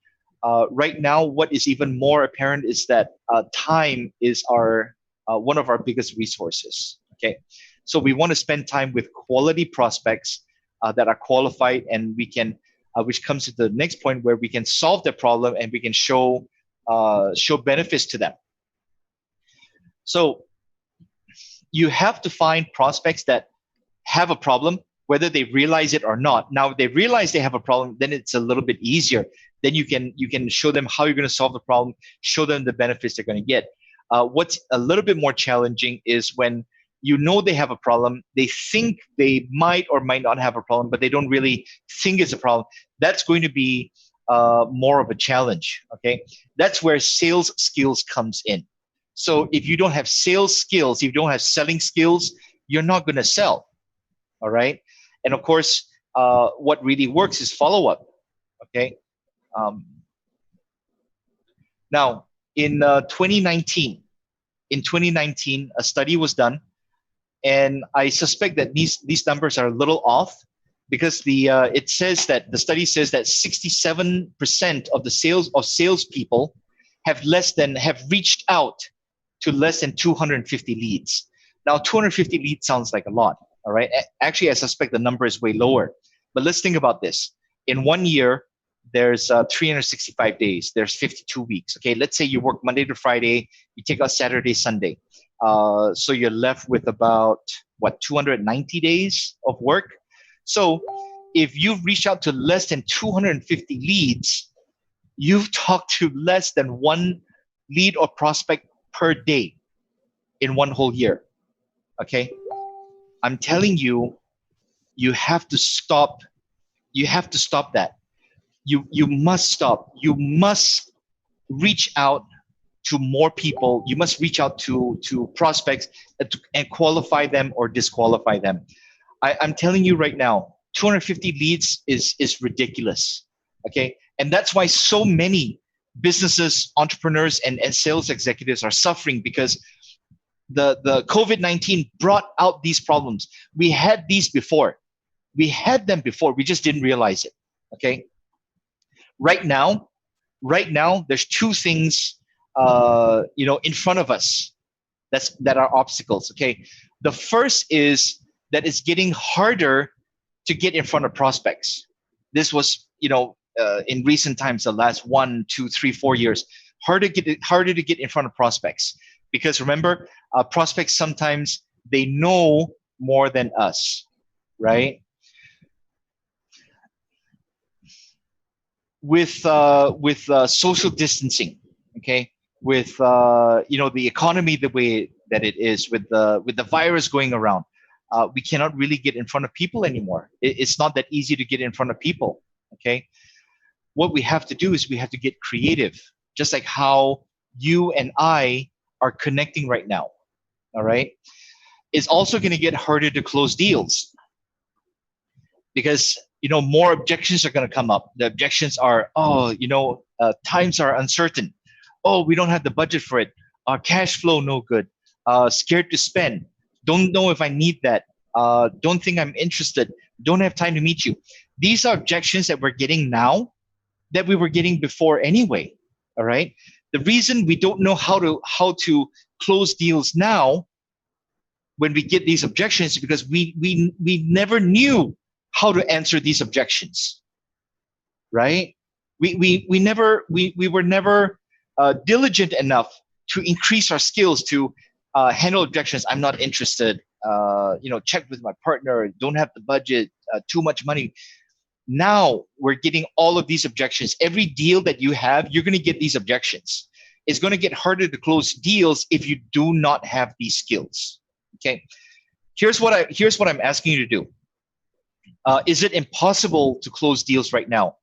Right now, what is even more apparent is that time is our one of our biggest resources. Okay, so we want to spend time with quality prospects that are qualified, and we can, which comes to the next point, where we can solve their problem and we can show benefits to them. So you have to find prospects that have a problem, whether they realize it or not. Now, if they realize they have a problem, then it's a little bit easier. Then you can show them how you're going to solve the problem, show them the benefits they're going to get. What's a little bit more challenging is when they have a problem, they think they might or might not have a problem, but they don't really think it's a problem. That's going to be more of a challenge, okay? That's where sales skills comes in. So if you don't have sales skills, if you don't have selling skills, you're not going to sell, all right? And of course, what really works is follow-up, okay? Now, in 2019, a study was done, and I suspect that these numbers are a little off, because it says that the study says that 67% of the salespeople have reached out to less than 250 leads. Now, 250 leads sounds like a lot, all right? Actually, I suspect the number is way lower. But let's think about this. In 1 year, there's 365 days. There's 52 weeks. Okay, let's say you work Monday to Friday. You take out Saturday, Sunday. So you're left with about, 290 days of work? So if you've reached out to less than 250 leads, you've talked to less than one lead or prospect per day in one whole year. Okay, I'm telling you, you have to stop. You have to stop that. You must stop. You must reach out to more people. You must reach out to prospects and qualify them or disqualify them. I'm telling you right now, 250 leads is ridiculous. Okay, and that's why so many businesses, entrepreneurs, and sales executives are suffering, because the COVID-19 brought out these problems. We had these before. We had them before. We just didn't realize it. Okay. Right now, there's two things, in front of us that are obstacles. Okay. The first is that it's getting harder to get in front of prospects. This was, in recent times, the last 1, 2, 3, 4 years, harder to get in front of prospects, because remember, prospects sometimes they know more than us, right? With social distancing, okay, with the economy the way that it is, with the virus going around, we cannot really get in front of people anymore. It's not that easy to get in front of people. Okay, what we have to do is we have to get creative, just like how you and I are connecting right now. All right, it's also going to get harder to close deals, because more objections are going to come up. The objections are, times are uncertain. Oh, we don't have the budget for it. Our cash flow no good. Scared to spend. Don't know if I need that. Don't think I'm interested. Don't have time to meet you. These are objections that we're getting now that we were getting before anyway. All right. The reason we don't know how to close deals now when we get these objections is because we never knew how to answer these objections, right? We were never diligent enough to increase our skills to handle objections. I'm not interested. Check with my partner. Don't have the budget. Too much money. Now we're getting all of these objections. Every deal that you have, you're going to get these objections. It's going to get harder to close deals if you do not have these skills. Okay. Here's what I'm asking you to do. Is it impossible to close deals right now?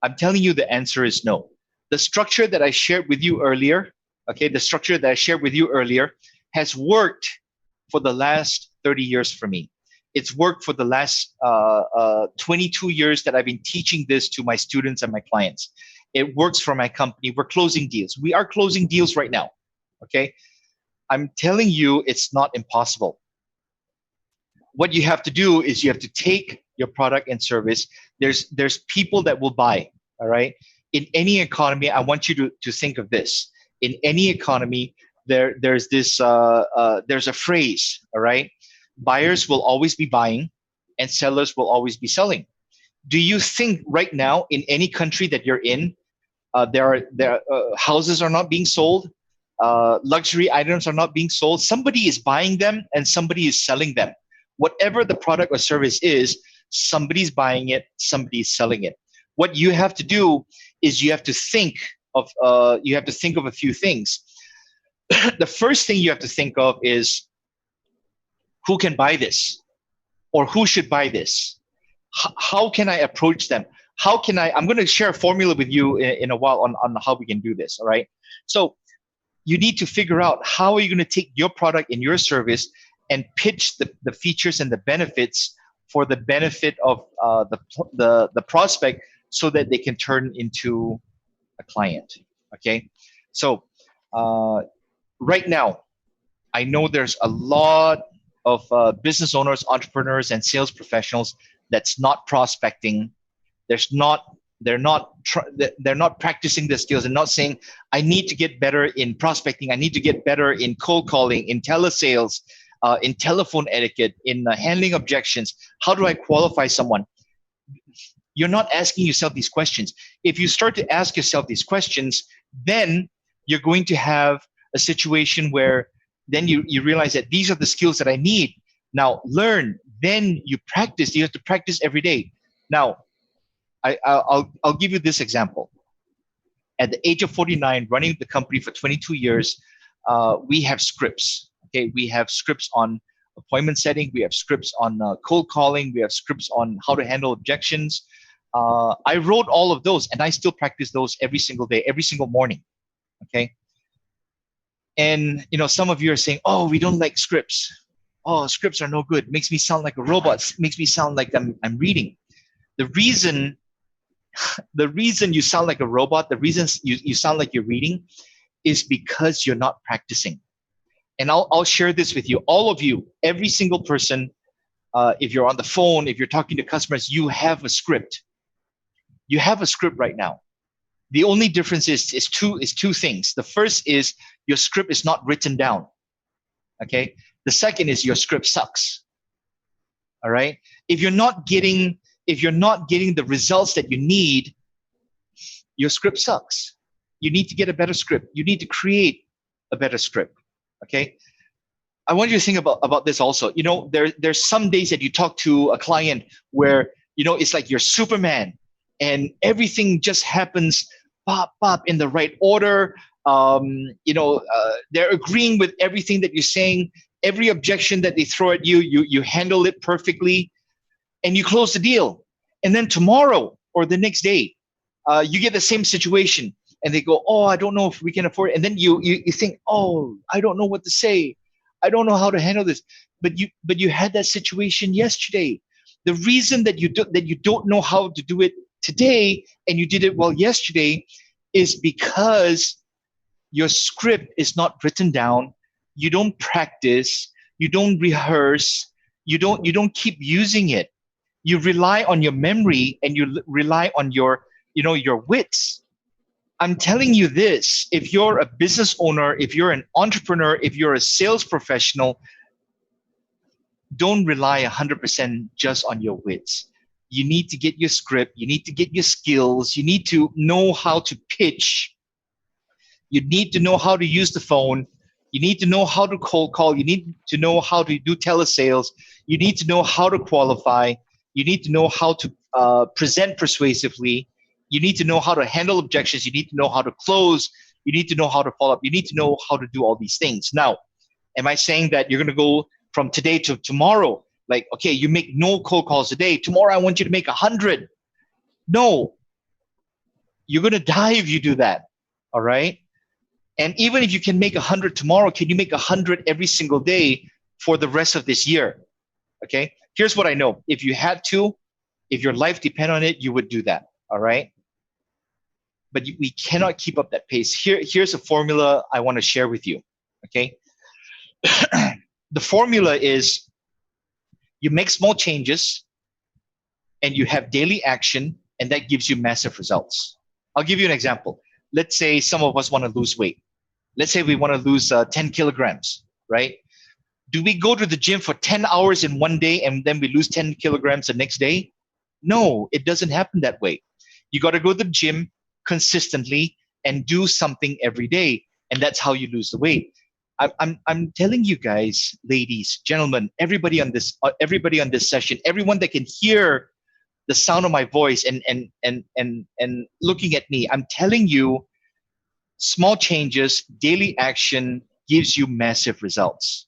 I'm telling you the answer is no. The structure that I shared with you earlier, has worked for the last 30 years for me. It's worked for the last 22 years that I've been teaching this to my students and my clients. It works for my company. We're closing deals. We are closing deals right now. Okay. I'm telling you, it's not impossible. What you have to do is you have to take your product and service. There's people that will buy. All right. In any economy, I want you to think of this. In any economy, there's a phrase. All right. Buyers will always be buying and sellers will always be selling. Do you think right now in any country that you're in, houses are not being sold, luxury items are not being sold? Somebody is buying them and somebody is selling them. Whatever the product or service is, somebody's buying it, somebody's selling it. What you have to do is you have to think of a few things. The first thing you have to think of is, who can buy this, or who should buy this? How can I approach them? I'm going to share a formula with you in a while on how we can do this. All right. So you need to figure out how are you going to take your product and your service and pitch the features and the benefits for the benefit of the prospect, so that they can turn into a client. Okay. So right now, I know there's a lot of business owners, entrepreneurs, and sales professionals that's not prospecting. They're not practicing their skills and not saying, I need to get better in prospecting. I need to get better in cold calling, in telesales, in telephone etiquette, in handling objections. How do I qualify someone? You're not asking yourself these questions. If you start to ask yourself these questions, then you're going to have a situation where then you realize that these are the skills that I need. Now learn, then you practice. You have to practice every day. Now, I'll give you this example. At the age of 49, running the company for 22 years, we have scripts. Okay, we have scripts on appointment setting. We have scripts on cold calling. We have scripts on how to handle objections. I wrote all of those, and I still practice those every single day, every single morning. Okay. And some of you are saying, "Oh, we don't like scripts. Oh, scripts are no good. Makes me sound like a robot. Makes me sound like I'm reading." The reason you sound like a robot, the reason you sound like you're reading, is because you're not practicing. And I'll share this with you, all of you, every single person. If you're on the phone, if you're talking to customers, you have a script. You have a script right now. The only difference is two things. The first is your script is not written down. Okay. The second is your script sucks. All right. If you're not getting if you're not getting the results that you need, your script sucks. You need to get a better script. You need to create a better script. Okay. I want you to think about this also. There's some days that you talk to a client where, it's like you're Superman and everything just happens pop in the right order. They're agreeing with everything that you're saying. Every objection that they throw at you handle it perfectly and you close the deal. And then tomorrow or the next day, you get the same situation and they go, oh, I don't know if we can afford it. And then you think, oh, I don't know what to say. I don't know how to handle this. But you had that situation yesterday. The reason that you don't know how to do it today and you did it well yesterday is because your script is not written down. You don't practice. You don't rehearse. You don't keep using it. You rely on your memory and you rely on your wits. I'm telling you this, if you're a business owner, if you're an entrepreneur, if you're a sales professional, don't rely 100% just on your wits. You need to get your script. You need to get your skills. You need to know how to pitch. You need to know how to use the phone. You need to know how to cold call. You need to know how to do telesales. You need to know how to qualify. You need to know how to present persuasively. You need to know how to handle objections. You need to know how to close. You need to know how to follow up. You need to know how to do all these things. Now, am I saying that you're going to go from today to tomorrow? Like, okay, you make no cold calls a day. Tomorrow, I want you to make 100. No, you're going to die if you do that. All right. And even if you can make 100 tomorrow, can you make 100 every single day for the rest of this year? Okay. Here's what I know. If you had to, if your life depended on it, you would do that. All right. But we cannot keep up that pace. Here's a formula I want to share with you. Okay. The formula is you make small changes and you have daily action, and that gives you massive results. I'll give you an example. Let's say some of us want to lose weight. Let's say we want to lose 10 kilograms, right? Do we go to the gym for 10 hours in one day and then we lose 10 kilograms the next day? No, it doesn't happen that way. You got to go to the gym consistently and do something every day, and that's how you lose the weight. I'm telling you guys, ladies, gentlemen, everybody on this session, everyone that can hear the sound of my voice and looking at me, I'm telling you, small changes, daily action gives you massive results.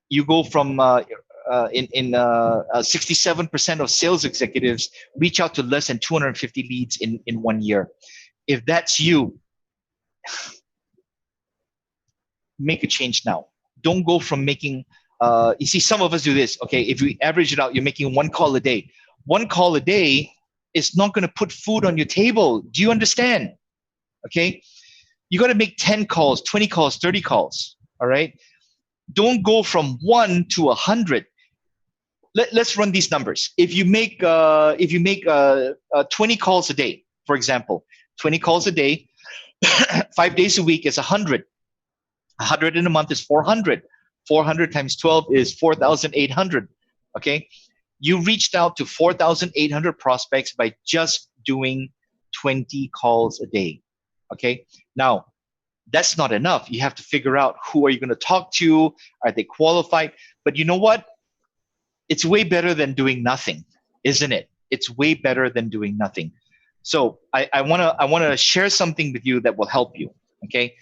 You go from 67% of sales executives reach out to less than 250 leads in 1 year. If that's you, make a change now. Don't go from making, you see, some of us do this. Okay, if we average it out, you're making one call a day. One call a day is not going to put food on your table. Do you understand? Okay, you got to make 10 calls, 20 calls, 30 calls. All right. Don't go from 1 to 100. Let's run these numbers. If you make 20 calls a day, for example, 20 calls a day, 5 days a week is 100. 100 in a month is 400. 400 times 12 is 4,800. Okay, you reached out to 4,800 prospects by just doing 20 calls a day. Okay, now that's not enough. You have to figure out who are you going to talk to. Are they qualified? But you know what? It's way better than doing nothing, isn't it? It's way better than doing nothing. So I wanna share something with you that will help you. Okay,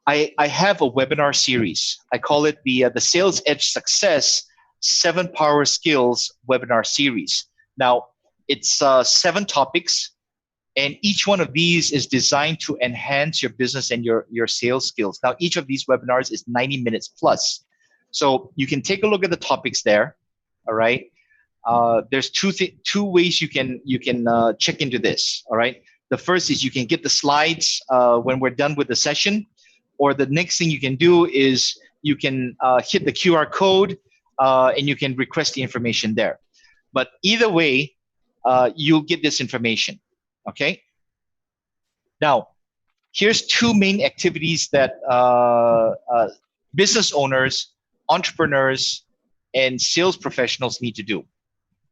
I have a webinar series. I call it the Sales Edge Success 7 Power Skills webinar series. Now it's 7 topics, and each one of these is designed to enhance your business and your sales skills. Now each of these webinars is 90 minutes plus, so you can take a look at the topics there. All right. There's two ways you can check into this. All right. The first is you can get the slides when we're done with the session, or the next thing you can do is you can hit the QR code and you can request the information there. But either way, you'll get this information. Okay. Now, here's 2 main activities that business owners, entrepreneurs, and sales professionals need to do.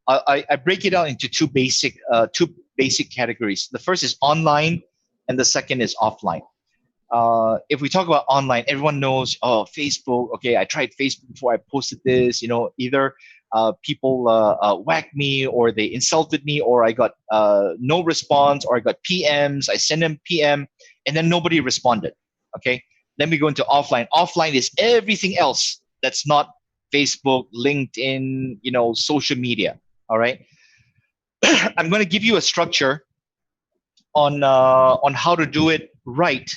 I break it out into two basic categories. The first is online, and the second is offline. If we talk about online, everyone knows, oh, Facebook. Okay, I tried Facebook before I posted this. Either people whacked me, or they insulted me, or I got no response, or I got PMs. I sent them PM, and then nobody responded. Okay, then we go into offline. Offline is everything else that's not Facebook, LinkedIn, social media. All right. I'm going to give you a structure on how to do it right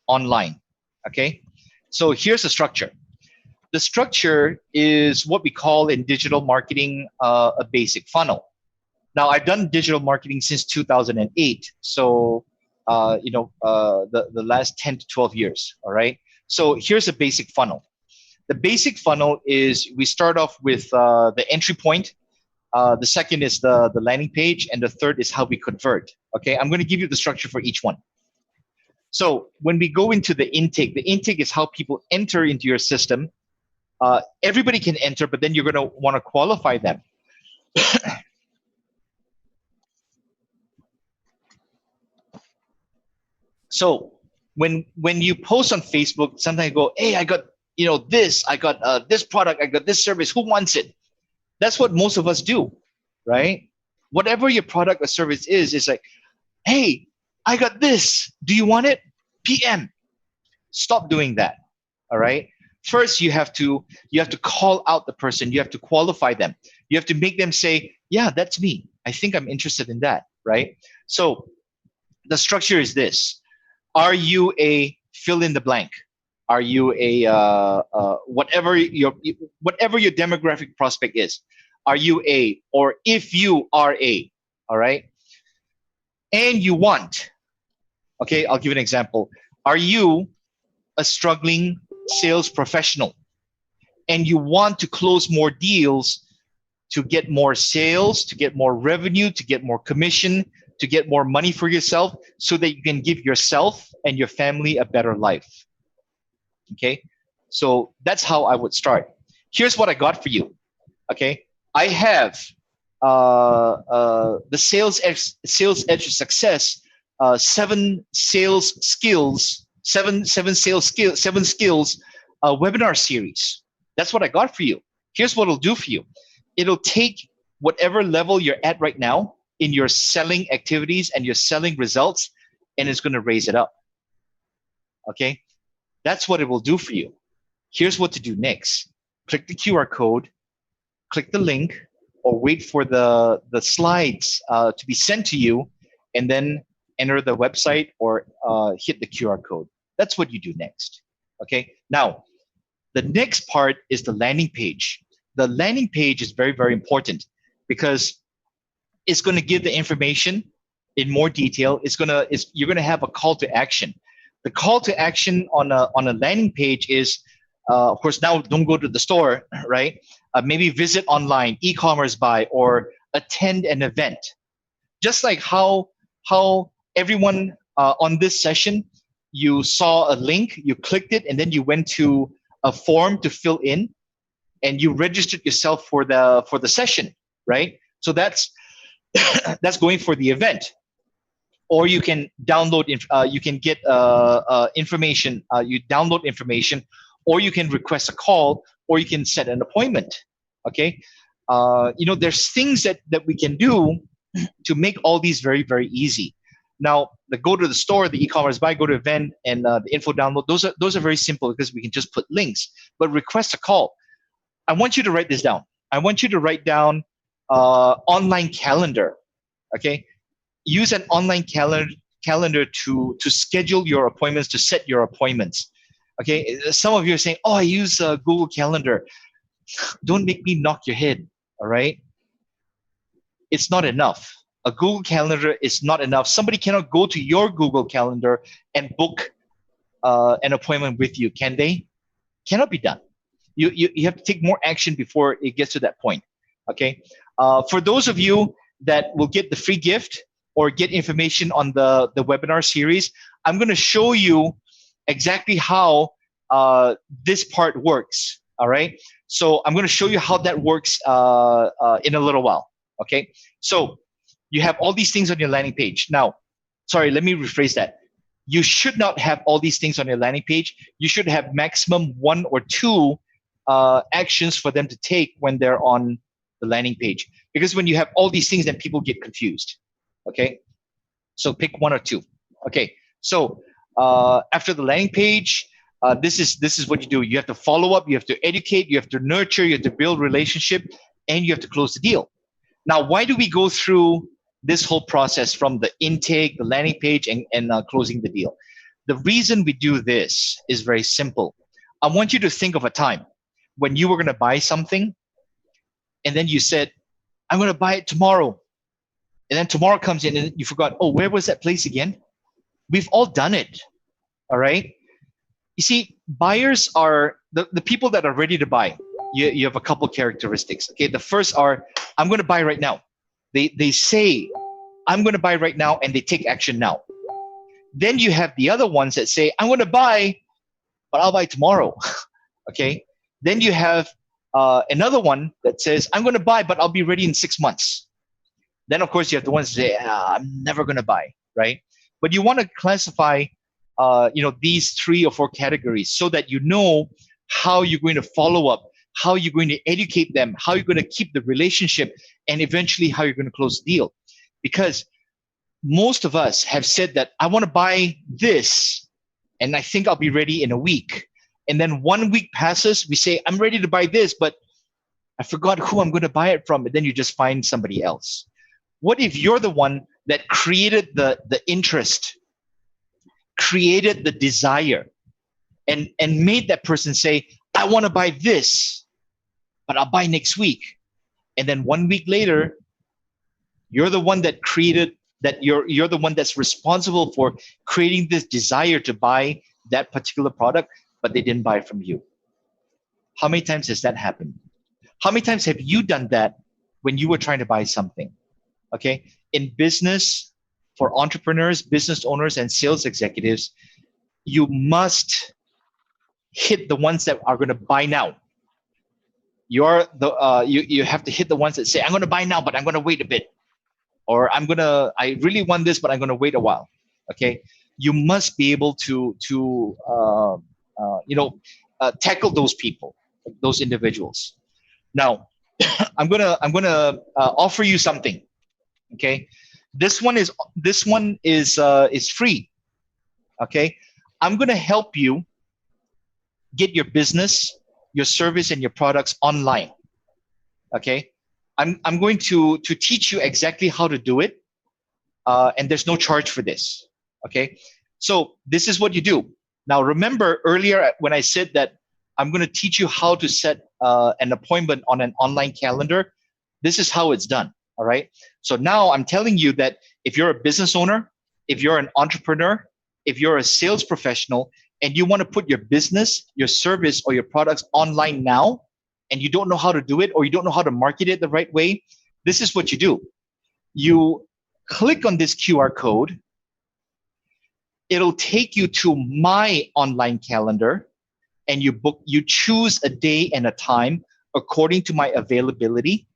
online. Okay. So here's the structure. The structure is what we call in digital marketing a basic funnel. Now, I've done digital marketing since 2008. So, the last 10 to 12 years. All right. So here's a basic funnel. The basic funnel is we start off with the entry point. The second is the landing page, and the third is how we convert. Okay, I'm going to give you the structure for each one. So when we go into the intake is how people enter into your system. Everybody can enter, but then you're going to want to qualify them. So when you post on Facebook, sometimes you go, hey, I got this, I got this product, I got this service. Who wants it? That's what most of us do, right? Whatever your product or service is, it's like, hey, I got this. Do you want it? PM. Stop doing that. All right. First, you have to call out the person. You have to qualify them. You have to make them say, yeah, that's me. I think I'm interested in that. Right. So the structure is this. Are you a fill in the blank? Are you a whatever your demographic prospect is? Are you a, or if you are a, all right? And you want, okay, I'll give an example. Are you a struggling sales professional and you want to close more deals to get more sales, to get more revenue, to get more commission, to get more money for yourself so that you can give yourself and your family a better life? Okay, so that's how I would start. Here's what I got for you. Okay, I have the sales edge to success, seven skills webinar series. That's what I got for you. Here's what it'll do for you. It'll take whatever level you're at right now in your selling activities and your selling results, and it's going to raise it up. Okay. That's what it will do for you. Here's what to do next. Click the QR code, click the link, or wait for the slides to be sent to you, and then enter the website or hit the QR code. That's what you do next. Okay. Now, the next part is the landing page. The landing page is very, very important because it's going to give the information in more detail. You're going to have a call to action. The call to action on a landing page is, of course, now don't go to the store, right? Maybe visit online, e-commerce buy, or attend an event. Just like how everyone on this session, you saw a link, you clicked it, and then you went to a form to fill in, and you registered yourself for the session, right? So that's going for the event. Or you can download, you can get information, you download information, or you can request a call, or you can set an appointment, okay? There's things that we can do to make all these very, very easy. Now, the go to the store, the e-commerce buy, go to event, and the info download, those are very simple because we can just put links. But request a call. I want you to write this down. I want you to write down online calendar, okay? Use an online calendar to schedule your appointments, to set your appointments. Okay, some of you are saying, "Oh, I use Google Calendar." Don't make me knock your head. All right, it's not enough. A Google Calendar is not enough. Somebody cannot go to your Google Calendar and book an appointment with you, can they? Cannot be done. You have to take more action before it gets to that point. Okay, for those of you that will get the free gift or get information on the webinar series, I'm going to show you exactly how this part works. All right. So I'm going to show you how that works in a little while. Okay, so you have all these things on your landing page. Now, sorry, let me rephrase that. You should not have all these things on your landing page. You should have maximum 1 or 2 actions for them to take when they're on the landing page. Because when you have all these things, then people get confused. Okay, so pick 1 or 2. Okay, so after the landing page, this is what you do. You have to follow up, you have to educate, you have to nurture, you have to build relationship, and you have to close the deal. Now, why do we go through this whole process from the intake, the landing page, and closing the deal? The reason we do this is very simple. I want you to think of a time when you were going to buy something, and then you said, I'm going to buy it tomorrow. And then tomorrow comes in and you forgot, oh, where was that place again? We've all done it. All right. You see, buyers are the people that are ready to buy. You have a couple characteristics. Okay. The first are, I'm going to buy right now. They say, I'm going to buy right now, and they take action now. Then you have the other ones that say, I'm going to buy, but I'll buy tomorrow. Okay. Then you have another one that says, I'm going to buy, but I'll be ready in 6 months. Then, of course, you have the ones that say, I'm never going to buy, right? But you want to classify, these 3 or 4 categories so that you know how you're going to follow up, how you're going to educate them, how you're going to keep the relationship, and eventually how you're going to close the deal. Because most of us have said that I want to buy this, and I think I'll be ready in a week. And then 1 week passes, we say, I'm ready to buy this, but I forgot who I'm going to buy it from. And then you just find somebody else. What if you're the one that created the interest, created the desire, and made that person say, I want to buy this, but I'll buy next week. And then 1 week later, you're the one that created that. You're the one that's responsible for creating this desire to buy that particular product, but they didn't buy it from you. How many times has that happened? How many times have you done that when you were trying to buy something? Okay, in business, for entrepreneurs, business owners, and sales executives, you must hit the ones that are going to buy now. You have to hit the ones that say, I'm going to buy now, but I'm going to wait a bit. Or I really want this, but I'm going to wait a while. Okay, you must be able to tackle those people, those individuals. Now, I'm gonna offer you something. Okay, this one is free. Okay, I'm gonna help you get your business, your service, and your products online. Okay, I'm going to teach you exactly how to do it, and there's no charge for this. Okay, so this is what you do. Now, remember earlier when I said that I'm going to teach you how to set an appointment on an online calendar. This is how it's done. All right. So now I'm telling you that if you're a business owner, if you're an entrepreneur, if you're a sales professional, and you want to put your business, your service, or your products online now, and you don't know how to do it, or you don't know how to market it the right way, this is what you do. You click on this QR code. It'll take you to my online calendar, and you choose a day and a time according to my availability,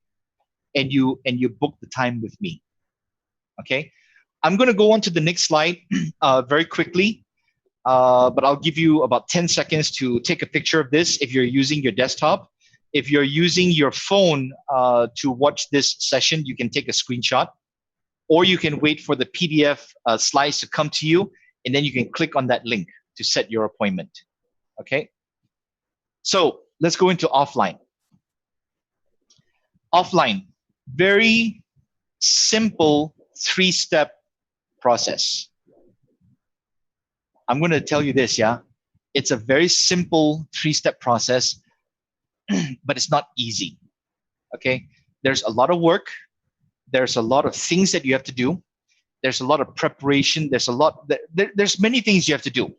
and you book the time with me. Okay, I'm going to go on to the next slide very quickly, but I'll give you about 10 seconds to take a picture of this if you're using your desktop. If you're using your phone to watch this session, you can take a screenshot, or you can wait for the PDF slides to come to you, and then you can click on that link to set your appointment. Okay, so let's go into offline. Offline, very simple 3-step process. I'm going to tell you this, yeah? It's a very simple 3-step process, but it's not easy, okay? There's a lot of work. There's a lot of things that you have to do. There's a lot of preparation. There's many things you have to do.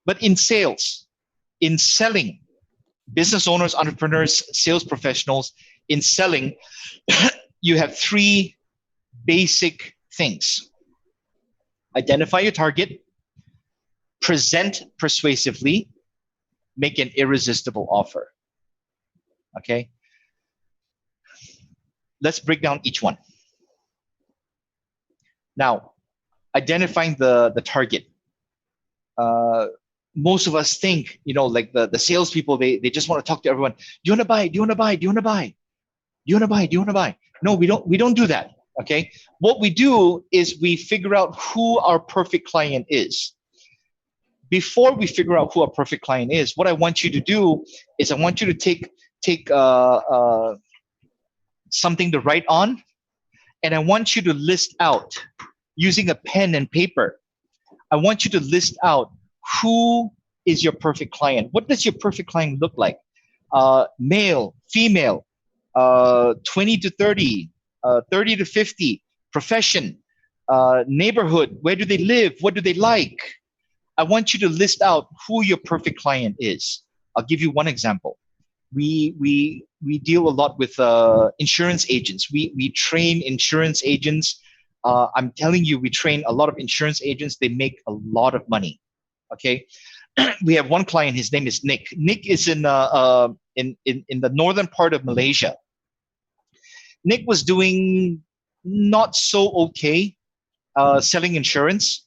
But in sales, in selling, business owners, entrepreneurs, sales professionals, in selling, you have 3 basic things. Identify your target, present persuasively, make an irresistible offer. Okay? let's break down each one. Now, identifying the target. Most of us think, like the salespeople, they just want to talk to everyone. Do you want to buy? Do you want to buy? Do you want to buy? Do you want to buy? Do you want to buy? No, we don't do that. Okay. What we do is we figure out who our perfect client is. Before we figure out who our perfect client is, what I want you to do is I want you to take something to write on, and I want you to list out using a pen and paper. I want you to list out who is your perfect client. What does your perfect client look like? Male, female, 20 to 30, 30 to 50, profession, neighborhood, where do they live? What do they like? I want you to list out who your perfect client is. I'll give you one example. We deal a lot with insurance agents. We train insurance agents. I'm telling you, we train a lot of insurance agents. They make a lot of money. Okay, we have one client. His name is Nick. Nick is in the northern part of Malaysia. Nick was doing not so okay selling insurance.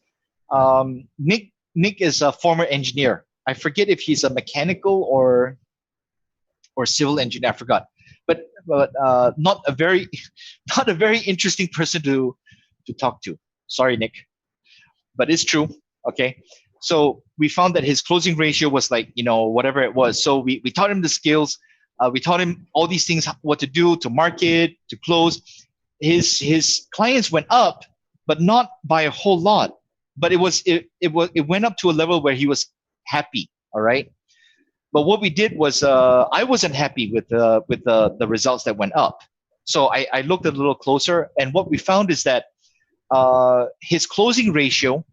Nick is a former engineer. I forget if he's a mechanical or civil engineer. I forgot, but not a very interesting person to talk to. Sorry, Nick, but it's true. Okay, so we found that his closing ratio was like whatever it was. So we taught him the skills. We taught him all these things, what to do, to market, to close. His clients went up, but not by a whole lot. But it went up to a level where he was happy. All right. But what we did was I wasn't happy with the results that went up. So I looked a little closer, and what we found is that his closing ratio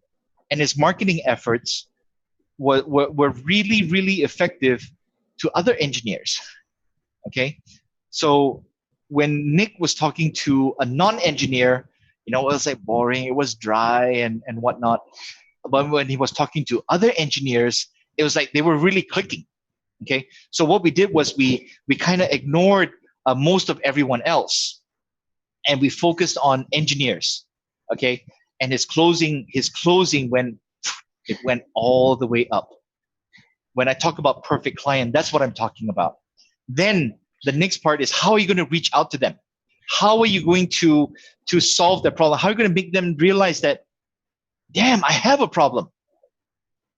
and his marketing efforts were really, really effective to other engineers. Okay, so when Nick was talking to a non-engineer, it was like boring, it was dry and whatnot. But when he was talking to other engineers, it was like they were really clicking. Okay, so what we did was we kind of ignored most of everyone else, and we focused on engineers. Okay, and his closing went all the way up. When I talk about perfect client, that's what I'm talking about. Then the next part is, how are you going to reach out to them? How are you going to solve their problem? How are you going to make them realize that, damn, I have a problem,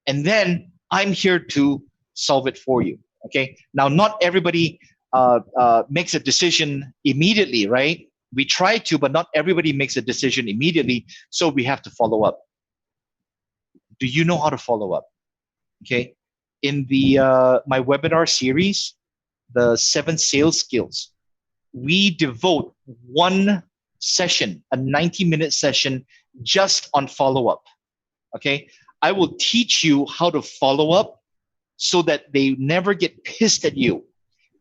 and then I'm here to solve it for you. Okay. Now, not everybody makes a decision immediately, right? We try to, but not everybody makes a decision immediately. So we have to follow up. Do you know how to follow up? Okay. In the my webinar series, the 7 sales skills, we devote one session, a 90-minute session, just on follow-up. Okay. I will teach you how to follow up so that they never get pissed at you.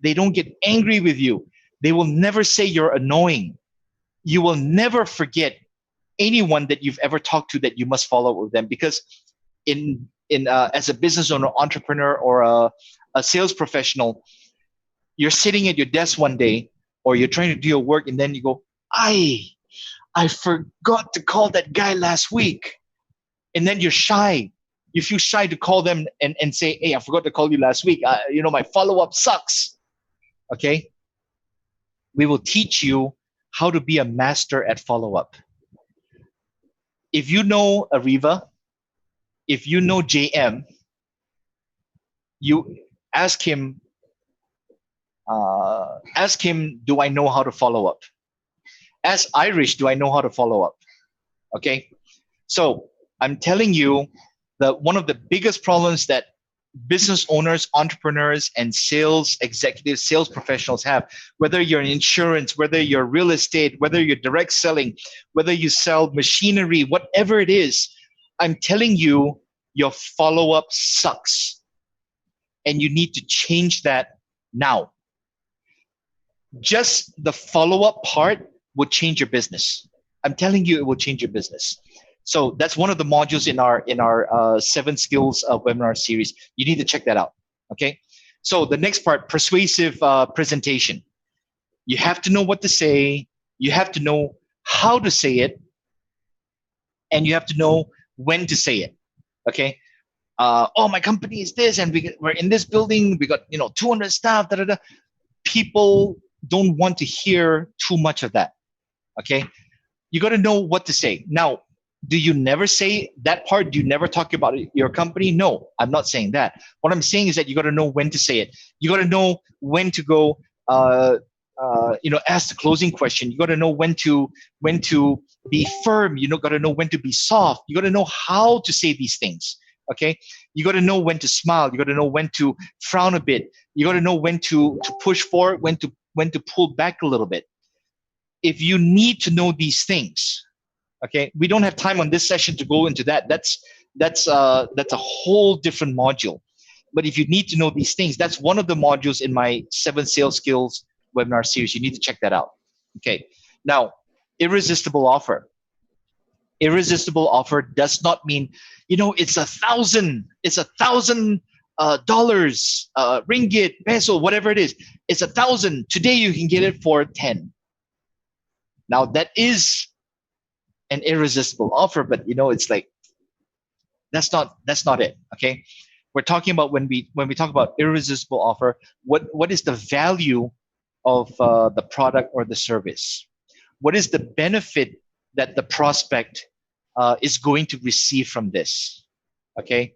They don't get angry with you. They will never say you're annoying. You will never forget anyone that you've ever talked to that you must follow up with them, because as a business owner, entrepreneur, or a sales professional, you're sitting at your desk one day, or you're trying to do your work, and then you go, I forgot to call that guy last week. And then you're shy. You feel shy to call them and say, hey, I forgot to call you last week. My follow-up sucks. Okay? We will teach you how to be a master at follow-up. If you know Ariva, if you know JM, you ask him, do I know how to follow up? Ask Irish, do I know how to follow up? Okay? So I'm telling you that one of the biggest problems that business owners, entrepreneurs, and sales executives, sales professionals have, whether you're in insurance, whether you're real estate, whether you're direct selling, whether you sell machinery, whatever it is, I'm telling you, your follow-up sucks. And you need to change that now. Just the follow-up part will change your business. I'm telling you, it will change your business. So that's one of the modules in our 7 skills webinar series. You need to check that out. Okay. So the next part, persuasive presentation. You have to know what to say. You have to know how to say it, and you have to know when to say it. Okay. Oh, my company is this, and we're in this building. We got 200 staff. Da, da, da. People don't want to hear too much of that. Okay. You got to know what to say. Now, do you never say that part? Do you never talk about your company? No, I'm not saying that. What I'm saying is that you got to know when to say it. You got to know when to go. Ask the closing question. You got to know when to be firm. You got to know when to be soft. You got to know how to say these things. Okay. You got to know when to smile. You got to know when to frown a bit. You got to know when to push forward, when to pull back a little bit. If you need to know these things, okay, we don't have time on this session to go into that. That's a whole different module. But if you need to know these things, that's one of the modules in my 7 Sales Skills webinar series. You need to check that out. Okay. Now, irresistible offer. Irresistible offer does not mean, it's $1,000. It's $1,000 ringgit, peso, whatever it is. It's 1,000. Today you can get it for 10. Now that is an irresistible offer, but it's like that's not it. Okay, we're talking about when we talk about irresistible offer, what is the value of the product or the service? What is the benefit that the prospect is going to receive from this? Okay,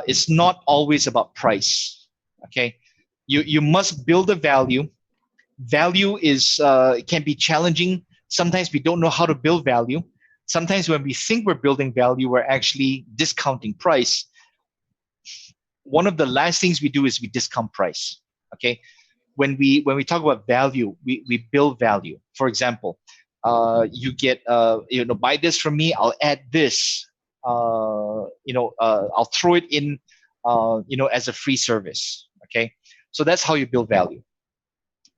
it's not always about price. Okay, you must build a value. Value is can be challenging. Sometimes we don't know how to build value. Sometimes when we think we're building value, we're actually discounting price. One of the last things we do is we discount price. Okay, when we talk about value, we build value. For example, you get buy this from me. I'll add this. I'll throw it in as a free service. Okay, so that's how you build value.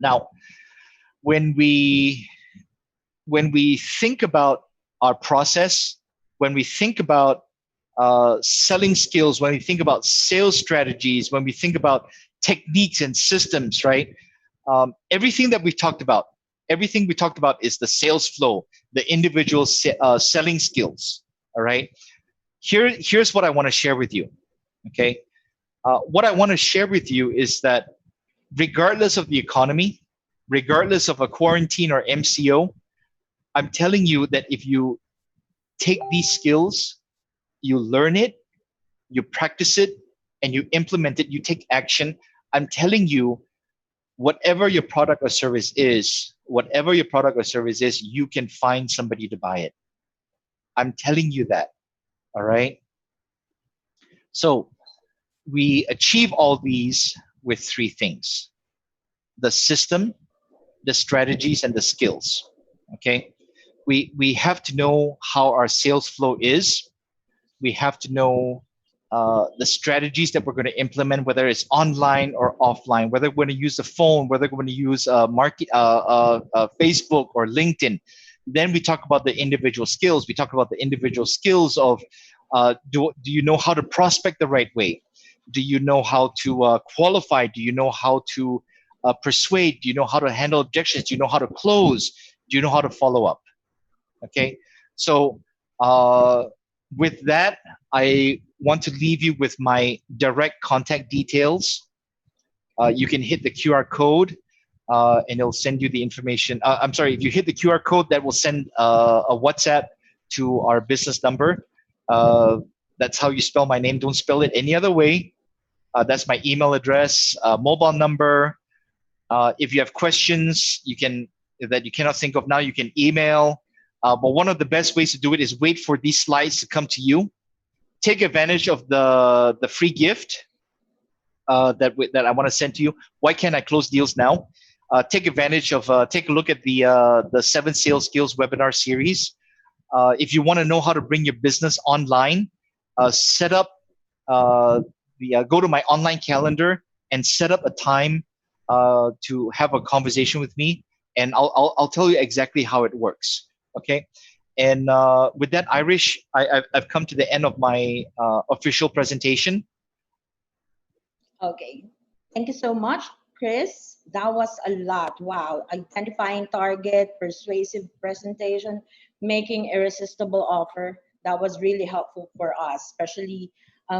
Now, when we think about our process, when we think about selling skills, when we think about sales strategies, when we think about techniques and systems, right? Everything we talked about is the sales flow, the individual selling skills. All right. Here's what I want to share with you. Okay. What I want to share with you is that regardless of the economy, regardless of a quarantine or MCO, I'm telling you that if you take these skills, you learn it, you practice it, and you implement it, you take action, I'm telling you, whatever your product or service is, you can find somebody to buy it. I'm telling you that. All right. So we achieve all these with 3 things: the system, the strategies, and the skills. Okay. We have to know how our sales flow is. We have to know the strategies that we're going to implement, whether it's online or offline, whether we're going to use the phone, whether we're going to use Facebook or LinkedIn. Then we talk about the individual skills. We talk about the individual skills of do you know how to prospect the right way? Do you know how to qualify? Do you know how to persuade? Do you know how to handle objections? Do you know how to close? Do you know how to follow up? Okay, so with that, I want to leave you with my direct contact details. You can hit the QR code and it'll send you the information. I'm sorry, if you hit the QR code, that will send a WhatsApp to our business number. That's how you spell my name. Don't spell it any other way. That's my email address, mobile number. If you have questions that you cannot think of now, you can email. But one of the best ways to do it is wait for these slides to come to you. Take advantage of the free gift that I want to send to you. Why can't I close deals now? Take advantage of, take a look at the 7 Sales Skills webinar series. If you want to know how to bring your business online, set up go to my online calendar and set up a time to have a conversation with me, and I'll tell you exactly how it works. Okay, and with that, Irish, I've come to the end of my official presentation. Okay, thank you so much, Chris. That was a lot. Wow. Identifying target, persuasive presentation, making irresistible offer. That was really helpful for us, especially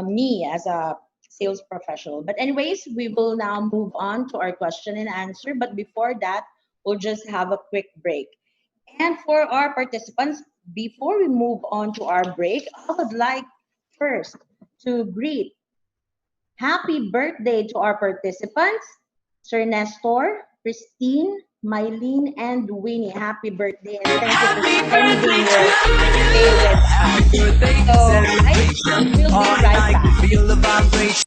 me as a sales professional. But anyways, we will now move on to our question and answer. But before that, we'll just have a quick break. And for our participants, before we move on to our break, I would like first to greet happy birthday to our participants, Sir Nestor, Christine, Mylene, and Winnie. Happy birthday and thank you for spending your day with us. So, guys, we'll be right back.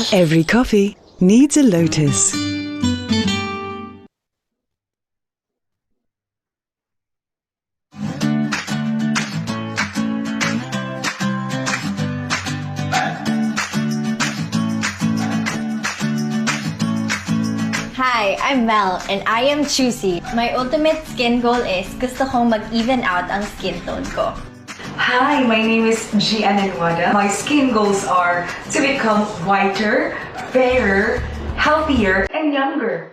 Every coffee needs a lotus. Hi, I'm Mel and I am choosy. My ultimate skin goal is gusto kong mag-even out ang skin tone ko. Hi, my name is Gian Anwada. My skin goals are to become whiter, fairer, healthier, and younger.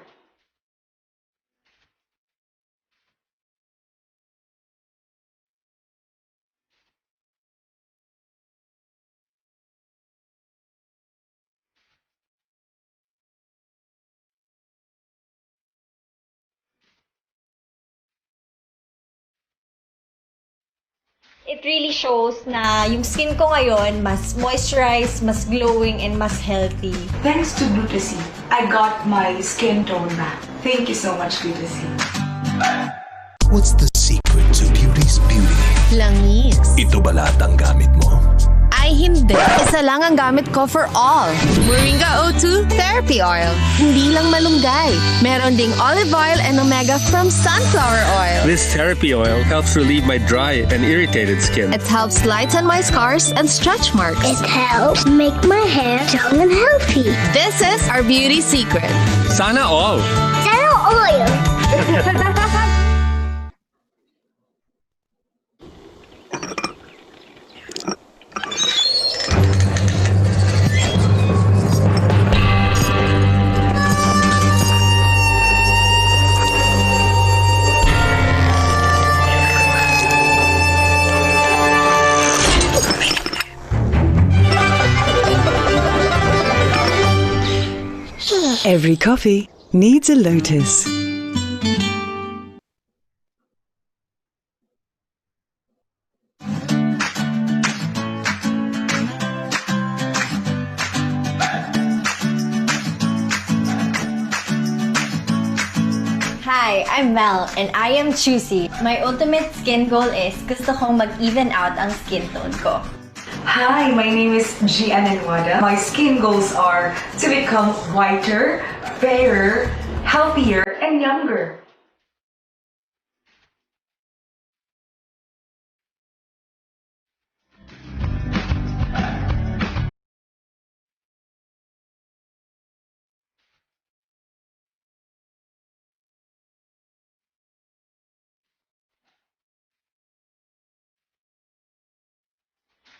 It really shows na yung skin ko ngayon mas moisturized, mas glowing, and mas healthy. Thanks to Glutasy, I got my skin tone back. Thank you so much, Glutasy. What's the secret to beauty's beauty? Langis. Ito ba lahat ang gamit mo? Ay hindi. Isa lang ang gamit ko for all. Moringa O2 Therapy Oil. Hindi lang malunggay. Meron ding olive oil and omega from sunflower oil. This therapy oil helps relieve my dry and irritated skin. It helps lighten my scars and stretch marks. It helps make my hair young and healthy. This is our beauty secret. Sana all. Zero oil. Every coffee needs a lotus. Hi, I'm Mel and I am choosy. My ultimate skin goal is gusto kong mag-even out ang skin tone ko. Hi, my name is Gian Anwada. My skin goals are to become whiter, fairer, healthier, and younger.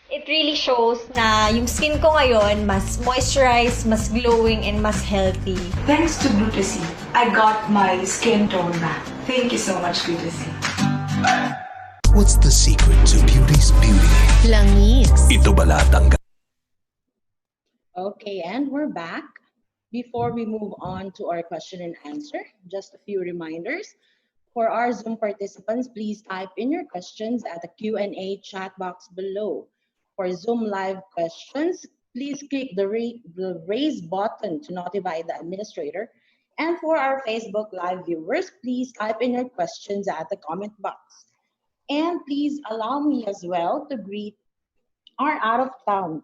It really shows na yung skin ko ngayon mas moisturized, mas glowing, and mas healthy. Thanks to Glutasy, I got my skin tone back. Thank you so much, Glutasy. What's the secret to beauty's beauty? Langis. Ito ba lahat ang Okay, and we're back. Before we move on to our question and answer, just a few reminders. For our Zoom participants, please type in your questions at the Q&A chat box below. For Zoom live questions, please click the raise button to notify the administrator. And for our Facebook live viewers, please type in your questions at the comment box. And please allow me as well to greet our out-of-town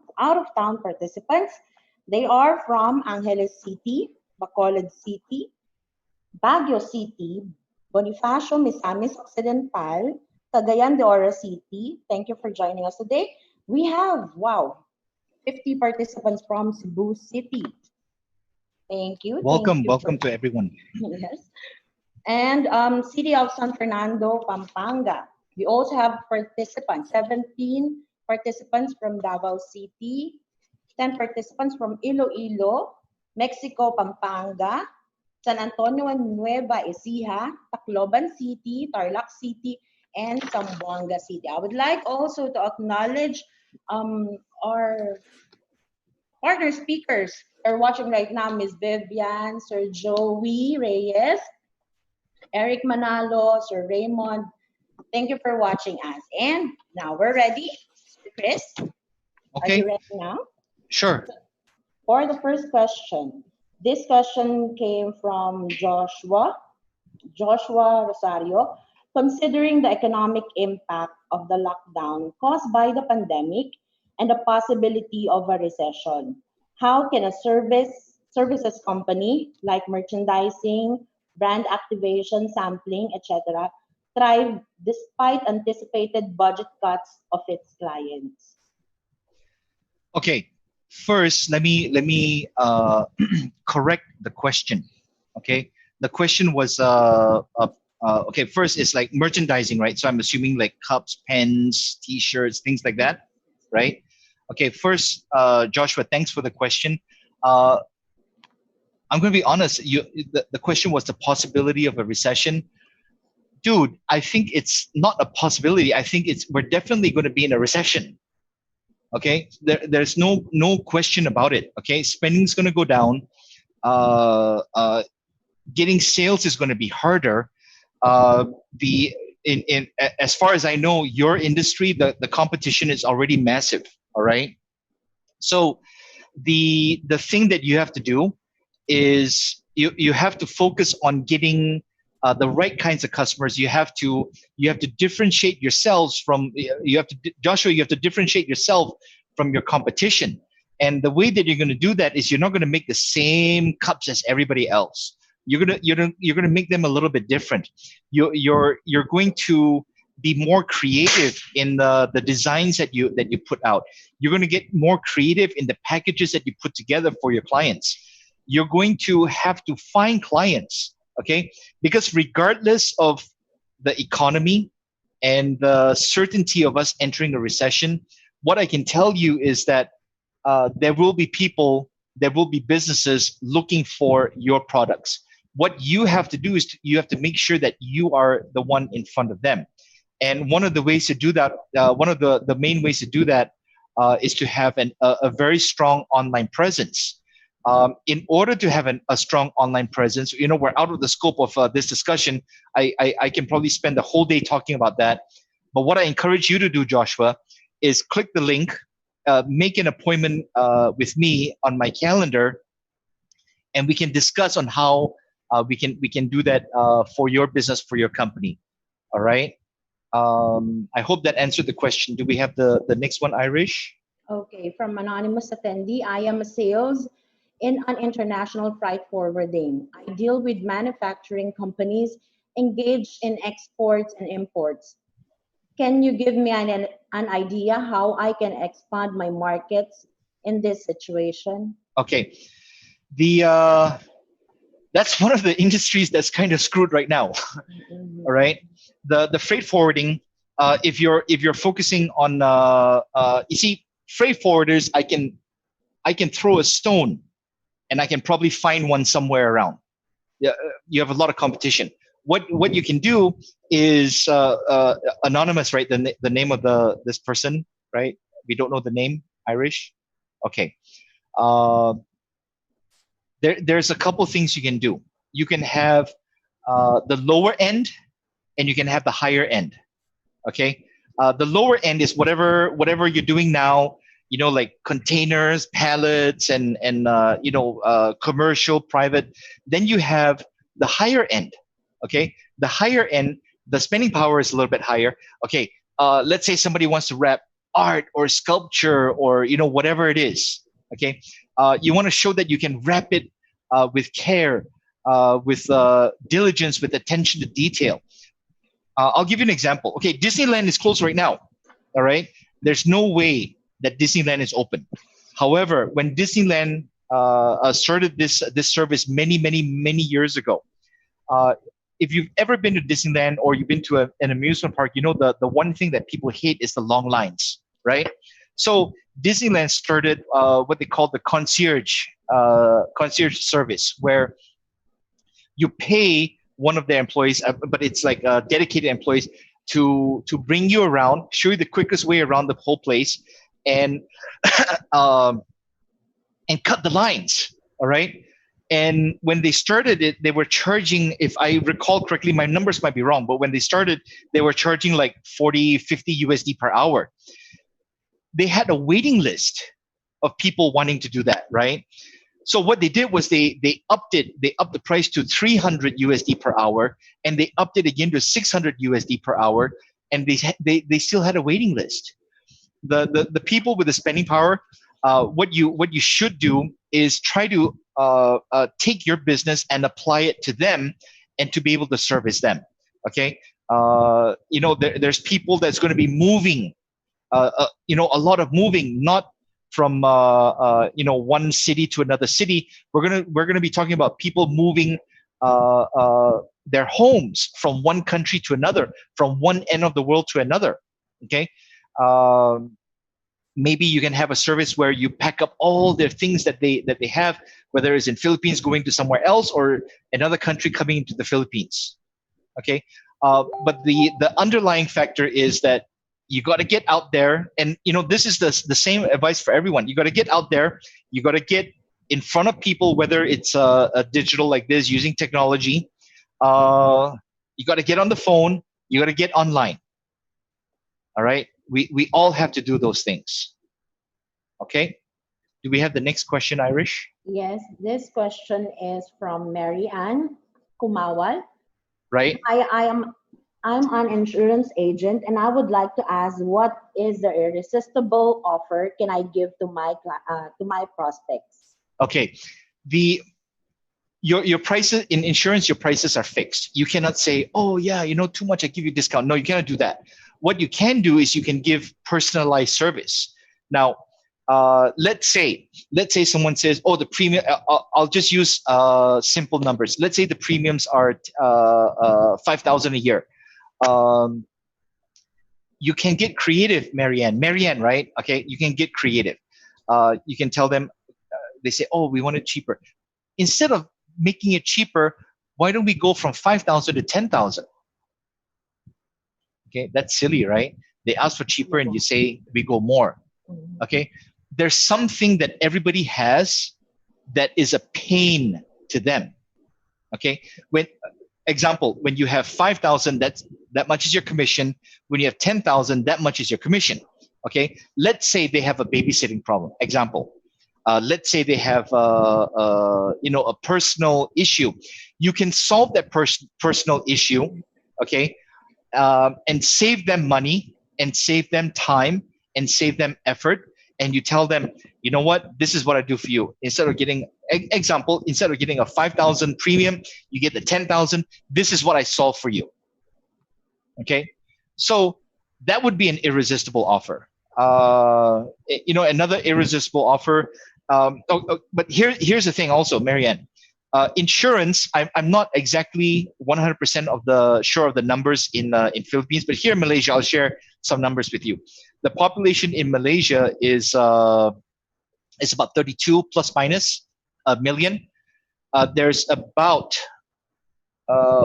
participants. They are from Angeles City, Bacolod City, Baguio City, Bonifacio, Misamis Occidental, Cagayan de Oro City. Thank you for joining us today. We have, wow, 50 participants from Cebu City. Thank you. Welcome, Thank you welcome to everyone. Yes. And City of San Fernando, Pampanga. We also have participants, 17 participants from Davao City, 10 participants from Iloilo, Mexico, Pampanga, San Antonio and Nueva Ecija, Tacloban City, Tarlac City, and Zamboanga City. I would like also to acknowledge our partner speakers are watching right now, Ms. Vivian, Sir Joey Reyes, Eric Manalo, Sir Raymond. Thank you for watching us. And now we're ready. Chris, are you ready now? Sure. For the first question, this question came from Joshua Rosario. Considering the economic impact of the lockdown caused by the pandemic and the possibility of a recession, how can a services company like merchandising, brand activation, sampling, etc., thrive despite anticipated budget cuts of its clients? Okay. First, let me correct the question. Okay. The question was okay. First, it's like merchandising, right? So I'm assuming like cups, pens, T-shirts, things like that, right? Okay. First, Joshua, thanks for the question. I'm going to be honest. The question was the possibility of a recession. Dude, I think it's not a possibility. I think we're definitely going to be in a recession. Okay, there's no question about it. Okay, spending's going to go down. Getting sales is going to be harder. As far as I know, your industry, the competition is already massive. All right. So the thing that you have to do is you have to focus on getting the right kinds of customers. You have to differentiate yourselves from Joshua. You have to differentiate yourself from your competition. And the way that you're going to do that is you're not going to make the same cups as everybody else. You're gonna make them a little bit different. You're going to be more creative in the designs that you put out. You're going to get more creative in the packages that you put together for your clients. You're going to have to find clients. Okay, because regardless of the economy and the certainty of us entering a recession, what I can tell you is that there will be businesses looking for your products. What you have to do is you have to make sure that you are the one in front of them. And one of the ways to do that, one of the main ways to do that is to have a very strong online presence. In order to have a strong online presence, we're out of the scope of this discussion. I can probably spend the whole day talking about that. But what I encourage you to do, Joshua, is click the link, make an appointment with me on my calendar, and we can discuss on how we can do that for your business, for your company. All right. I hope that answered the question. Do we have the next one, Irish? Okay, from anonymous attendee, I am a sales in an international freight forwarding. I deal with manufacturing companies engaged in exports and imports. Can you give me an idea how I can expand my markets in this situation? Okay, that's one of the industries that's kind of screwed right now. Mm-hmm. All right, the freight forwarding. If you're focusing on you see, freight forwarders, I can throw a stone, and I can probably find one somewhere around. Yeah, you have a lot of competition. What you can do is anonymous, right? The name of this person, right? We don't know the name. Irish. Okay. There's a couple things you can do. You can have the lower end, and you can have the higher end. Okay. The lower end is whatever you're doing now. Like containers, pallets, and commercial, private. Then you have the higher end. Okay, the higher end, the spending power is a little bit higher. Okay, let's say somebody wants to wrap art or sculpture or whatever it is. Okay, you want to show that you can wrap it with care. with diligence, with attention to detail. I'll give you an example. Okay, Disneyland is closed right now. All right, there's no way that Disneyland is open. However, when Disneyland started this service many years ago, if you've ever been to Disneyland or you've been to an amusement park, you know the one thing that people hate is the long lines, right? So Disneyland started what they call the concierge service, where you pay one of their employees, but it's like dedicated employees to bring you around, show you the quickest way around the whole place, and and cut the lines. All right. And when they started it, they were charging, if I recall correctly, my numbers might be wrong, but when they started, they were charging like 40, 50 USD per hour. They had a waiting list of people wanting to do that, right? So what they did was they upped the price to 300 USD per hour, and they upped it again to 600 USD per hour, and they still had a waiting list. The people with the spending power, what you should do is try to take your business and apply it to them, and to be able to service them. Okay, there's people that's going to be moving, a lot of moving, not from one city to another city. We're gonna be talking about people moving their homes from one country to another, from one end of the world to another. Okay. Maybe you can have a service where you pack up all their things that they have, whether it's in Philippines going to somewhere else or another country coming into the Philippines. Okay, but the underlying factor is that you got to get out there, and this is the same advice for everyone. You got to get out there. You got to get in front of people, whether it's a digital like this using technology. You got to get on the phone. You got to get online. All right. We all have to do those things. Okay. Do we have the next question, Irish? Yes, this question is from Mary Ann Kumawal. Right. I'm an insurance agent, and I would like to ask, what is the irresistible offer can I give to my prospects? Okay. Your prices in insurance, your prices are fixed. You cannot say, oh yeah, too much, I give you a discount. No, you cannot do that. What you can do is you can give personalized service. Now, let's say someone says, oh, the premium, I'll just use simple numbers. Let's say the premiums are 5,000 a year. You can get creative, Marianne, right? Okay, you can get creative. You can tell them, they say, oh, we want it cheaper. Instead of making it cheaper, why don't we go from 5,000 to 10,000? Okay, that's silly, right? They ask for cheaper and you say we go more. Okay, there's something that everybody has that is a pain to them. Okay, when you have 5,000, that much is your commission. When you have 10,000, that much is your commission. Okay, let's say they have a babysitting problem. Example. Let's say they have a personal issue. You can solve that personal issue, okay, and save them money, and save them time, and save them effort. And you tell them, you know what, this is what I do for you. Instead of getting a 5,000 premium, you get the 10,000. This is what I solve for you. Okay, so that would be an irresistible offer. Another irresistible offer. But here's the thing also, Marianne. Insurance, I'm not exactly 100% sure of the numbers in Philippines, but here in Malaysia, I'll share some numbers with you. The population in Malaysia is about 32 plus minus a million. There's about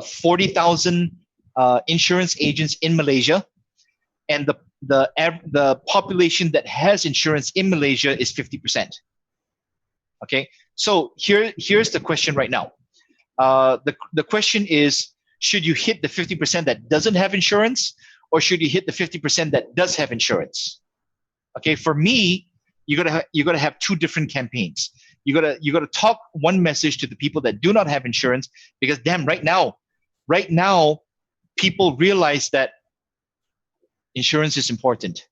40,000 insurance agents in Malaysia, and the population that has insurance in Malaysia is 50%. Okay, so here's the question right now. The question is, should you hit the 50% that doesn't have insurance, or should you hit the 50% that does have insurance? Okay, for me, you gotta have two different campaigns. You gotta talk one message to the people that do not have insurance, because damn, right now, people realize that insurance is important.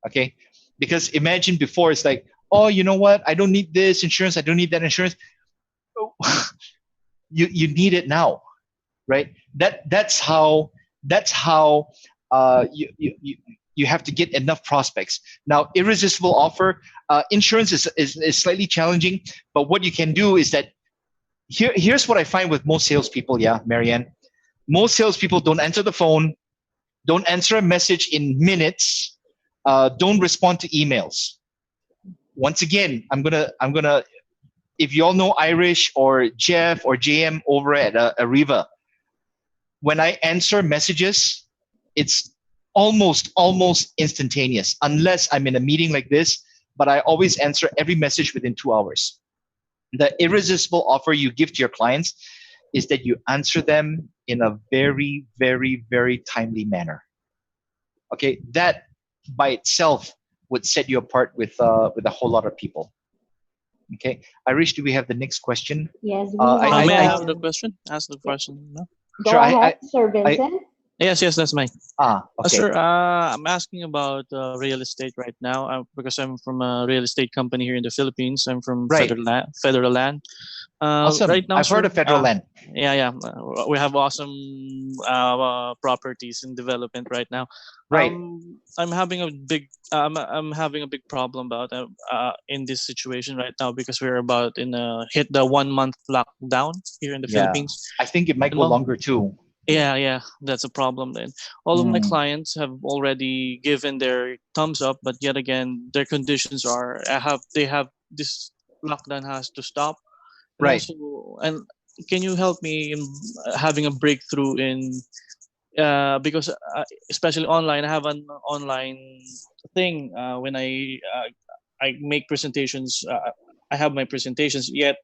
Okay, because imagine before it's like, oh, you know what? I don't need this insurance. I don't need that insurance. you need it now, right? That's how you have to get enough prospects. Now, irresistible offer, insurance is slightly challenging, but what you can do is that here's what I find with most salespeople. Yeah, Marianne, most salespeople don't answer the phone, don't answer a message in minutes, don't respond to emails. Once again, I'm gonna. If you all know Irish or Jeff or JM over at Ariva, when I answer messages, it's almost instantaneous, unless I'm in a meeting like this. But I always answer every message within 2 hours. The irresistible offer you give to your clients is that you answer them in a very, very, very timely manner. Okay, that by itself would set you apart with a whole lot of people. Okay, Irish, do we have the next question? Yes, we may I have. have the question? Ask the question. No? Go Sure, ahead, Sir Vincent. Yes, that's mine. Okay. Sir, I'm asking about real estate right now because I'm from a real estate company here in the Philippines. I'm from Right. Federal Land. Awesome. Right now, I've heard of Federal Land. Yeah. We have awesome properties in development right now. Right. I'm having a big problem about in this situation right now because we're about hit the 1 month lockdown here in the Philippines. I think it might go longer too. Yeah, that's a problem then. All of my clients have already given their thumbs up, but yet again, their conditions are they have this lockdown has to stop. And right. Also, and can you help me in having a breakthrough in because especially online, I have an online thing when I make presentations. I have my presentations yet.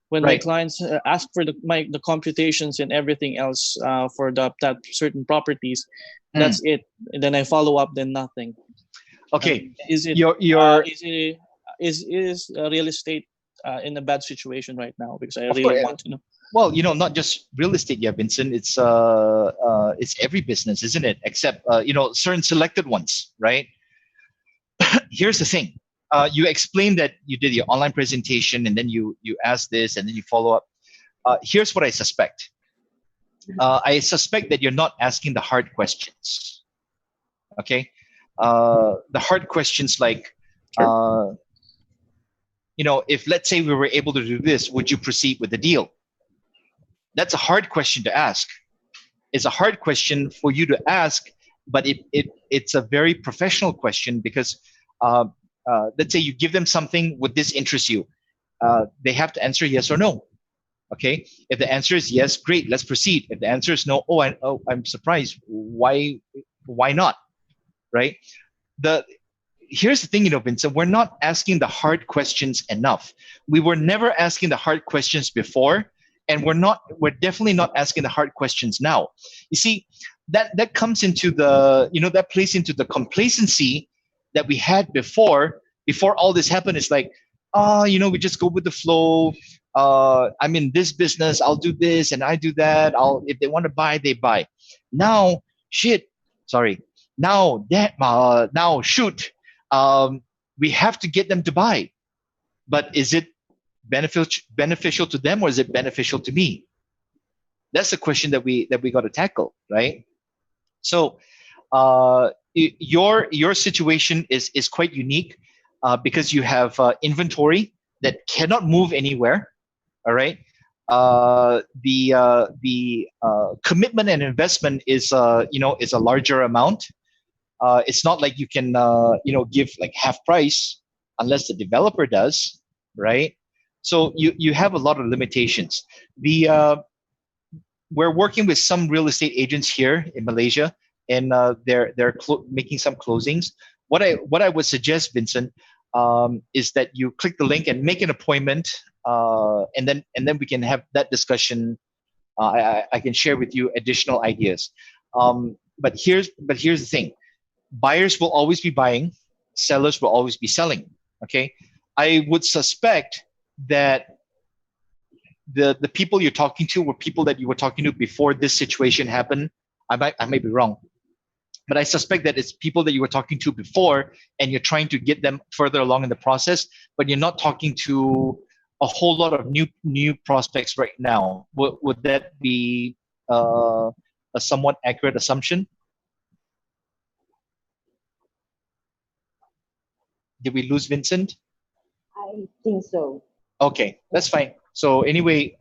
When my clients ask for the computations and everything else for that certain properties, that's it. And then I follow up, then nothing. Okay. Is it is real estate in a bad situation right now? Because I really want to know. Well, not just real estate, Vincent. It's every business, isn't it? Except certain selected ones, right? Here's the thing. You explained that you did your online presentation and then you asked this and then you follow up. Here's what I suspect. I suspect that you're not asking the hard questions. Okay? The hard questions like, if let's say we were able to do this, would you proceed with the deal? That's a hard question to ask. It's a hard question for you to ask, but it's a very professional question because let's say you give them something, would this interest you? They have to answer yes or no. Okay. If the answer is yes, great, let's proceed. If the answer is no, I'm surprised. Why not? Right. Here's the thing, Vincent, we're not asking the hard questions enough. We were never asking the hard questions before, and we're definitely not asking the hard questions now. You see, that comes into that plays into the complacency that we had before all this happened. It's like, we just go with the flow. I'm in this business, I'll do this and I do that. If they want to buy, they buy. Now, we have to get them to buy. But is it beneficial to them or is it beneficial to me? That's the question that we got to tackle, right? So your situation is quite unique because you have inventory that cannot move anywhere. All right. The commitment and investment is a larger amount. It's not like you can give like half price unless the developer does, right? So you have a lot of limitations. We're working with some real estate agents here in Malaysia, and they're making some closings. What I would suggest, Vincent, is that you click the link and make an appointment, and then we can have that discussion. I can share with you additional ideas. But here's the thing: buyers will always be buying, sellers will always be selling. Okay, I would suspect that the people you're talking to were people that you were talking to before this situation happened. I might be wrong, but I suspect that it's people that you were talking to before, and you're trying to get them further along in the process, but you're not talking to a whole lot of new prospects right now. Would that be a somewhat accurate assumption? Did we lose Vincent? I think so. Okay, that's fine. So anyway,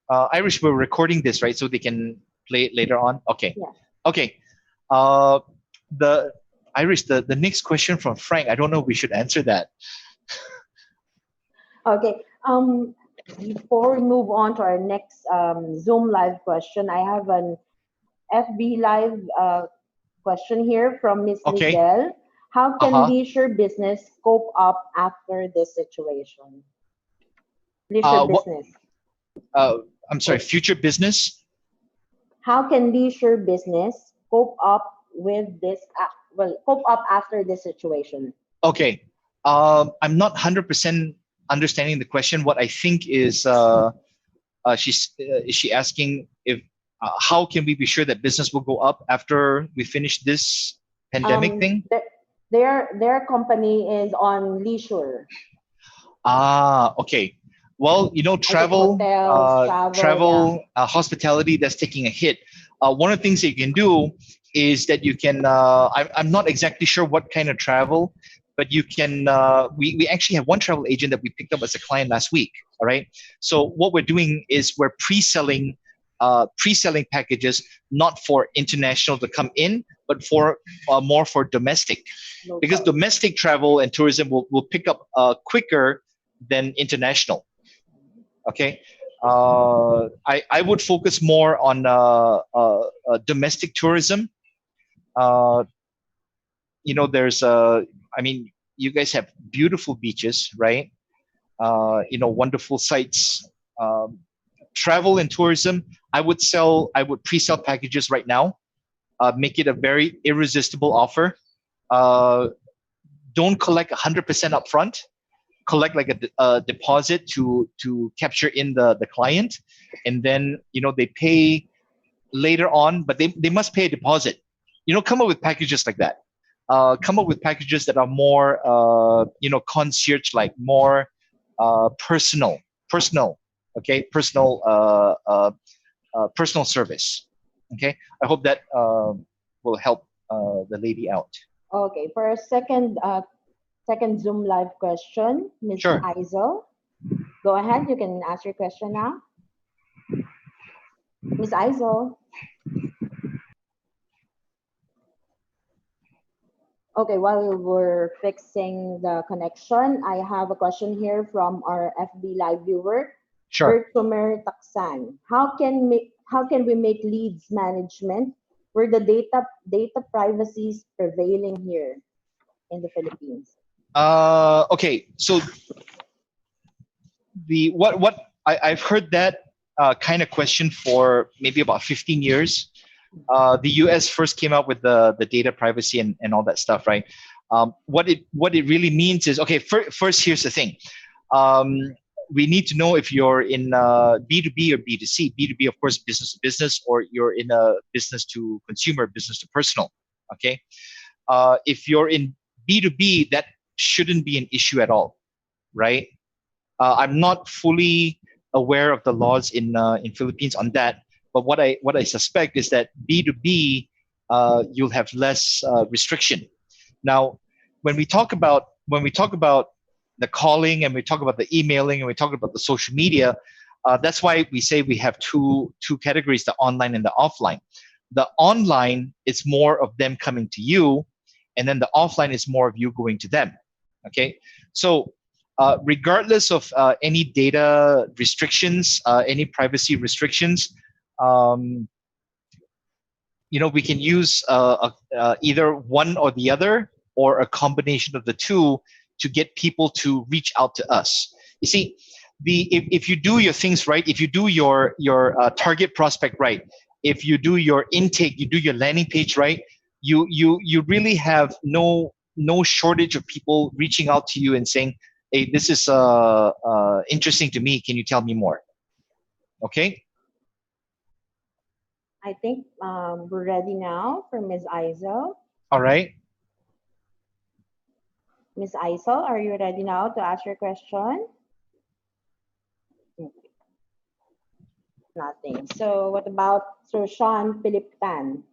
Irish, we're recording this, right? So they can play it later on. Okay. Yeah. Okay. The Irish, the next question from Frank. I don't know if we should answer that. Okay. Before we move on to our next Zoom live question, I have an FB live question here from Miss Okay. Miguel. How can Uh-huh. leisure business cope up after this situation? Leisure business. I'm sorry, future business? How can leisure business cope up with this? Cope up after this situation. Okay. I'm not 100% understanding the question. What I think is is she asking if how can we be sure that business will go up after we finish this pandemic thing? Their company is on leisure. Okay. Well, you know, travel, hotels, hospitality, that's taking a hit. One of the things that you can do is that you can, I'm not exactly sure what kind of travel, but you can, we actually have one travel agent that we picked up as a client last week. All right. So what we're doing is we're pre-selling packages, not for international to come in, but for more for domestic, because domestic travel and tourism will pick up quicker than international. Okay. I would focus more on domestic tourism. You know, there's I mean, you guys have beautiful beaches, right? You know, wonderful sites. Travel and tourism, I would pre-sell packages right now. Make it a very irresistible offer. Don't collect 100% upfront. Collect like a deposit to capture in the client, and then you know they pay later on, but they must pay a deposit. You know, come up with packages like that. Come up with packages that are more you know, concierge, like more personal. Okay, personal service. Okay, I hope that will help the lady out. Okay, for a second Zoom live question, Ms. Sure. Izel. Go ahead, you can ask your question now. Ms. Izel. Okay, while we're fixing the connection, I have a question here from our FB live viewer. Sure. Bertomer Taksan. How can we make leads management where the data privacy is prevailing here in the Philippines? Okay, so I've heard that kind of question for maybe about 15 years. The US first came out with the data privacy and all that stuff, right? What it really means is, okay, first here's the thing. We need to know if you're in B2B or B2C. B2B, of course, business to business, or you're in a business to consumer, business to personal. Okay, if you're in B2B, that shouldn't be an issue at all, right? I'm not fully aware of the laws in Philippines on that, but what I suspect is that B2B, you'll have less restriction. Now, when we talk about the calling, and we talk about the emailing, and we talk about the social media, that's why we say we have two categories: the online and the offline. The online is more of them coming to you, and then the offline is more of you going to them. Okay, so regardless of any data restrictions, any privacy restrictions, you know, we can use either one or the other, or a combination of the two, to get people to reach out to us. You see, if you do your things right, if you do your target prospect right, if you do your intake, you do your landing page right, you really have no shortage of people reaching out to you and saying, hey, this is interesting to me, can you tell me more? Okay. I think we're ready now for Ms. Izel. All right. Ms. Izel, are you ready now to ask your question? Nothing. So what about Sir Sean Philip Tan?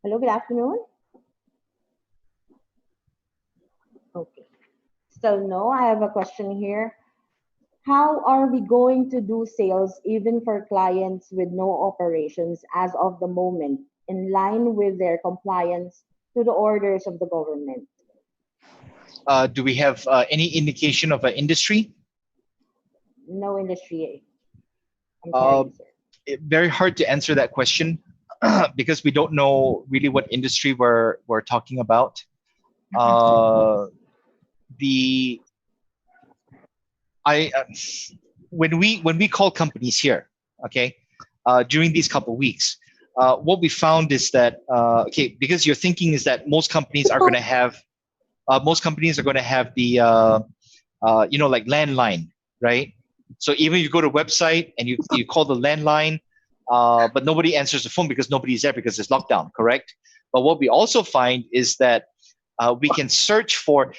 Hello, good afternoon. Okay. Still no. I have a question here. How are we going to do sales even for clients with no operations as of the moment, in line with their compliance to the orders of the government? Do we have any indication of an industry? No industry. I'm sorry, sir. Very hard to answer that question because we don't know really what industry we're talking about. When we call companies here, okay, during these couple of weeks, what we found is that okay, because your thinking is that most companies are going to have the like landline, right? So even if you go to a website and you call the landline, but nobody answers the phone because nobody's there because it's lockdown, correct? But what we also find is that we can search for,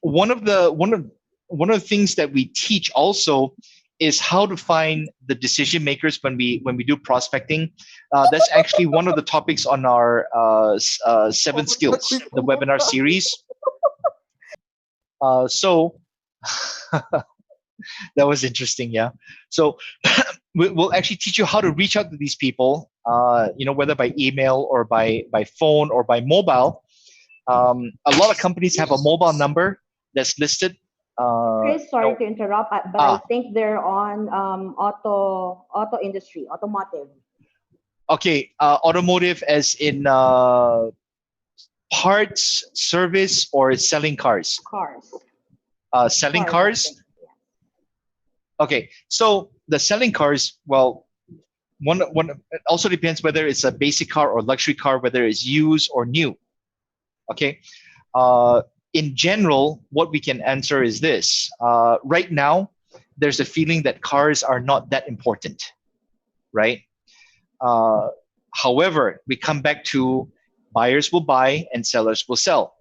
one of the things that we teach also is how to find the decision makers when we do prospecting. That's actually one of the topics on our 7 skills, the webinar series. So that was interesting, yeah. So we'll actually teach you how to reach out to these people, whether by email or by phone or by mobile. A lot of companies have a mobile number that's listed. Chris, sorry to interrupt, but I think they're on auto industry, automotive. Okay, automotive as in parts, service, or selling cars? Cars. Selling cars? Okay, so the selling cars, well, one it also depends whether it's a basic car or luxury car, whether it's used or new. Okay, in general, what we can answer is this. Right now, there's a feeling that cars are not that important, right? However, we come back to buyers will buy and sellers will sell.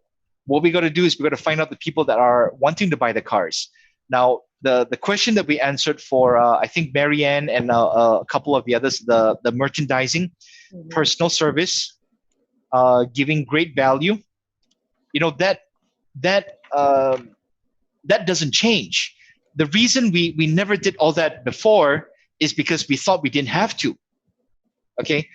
What we got to do is we got to find out the people that are wanting to buy the cars. Now, the question that we answered for, I think Marianne and a couple of the others, the merchandising, personal service, giving great value, that doesn't change. The reason we never did all that before is because we thought we didn't have to. Okay,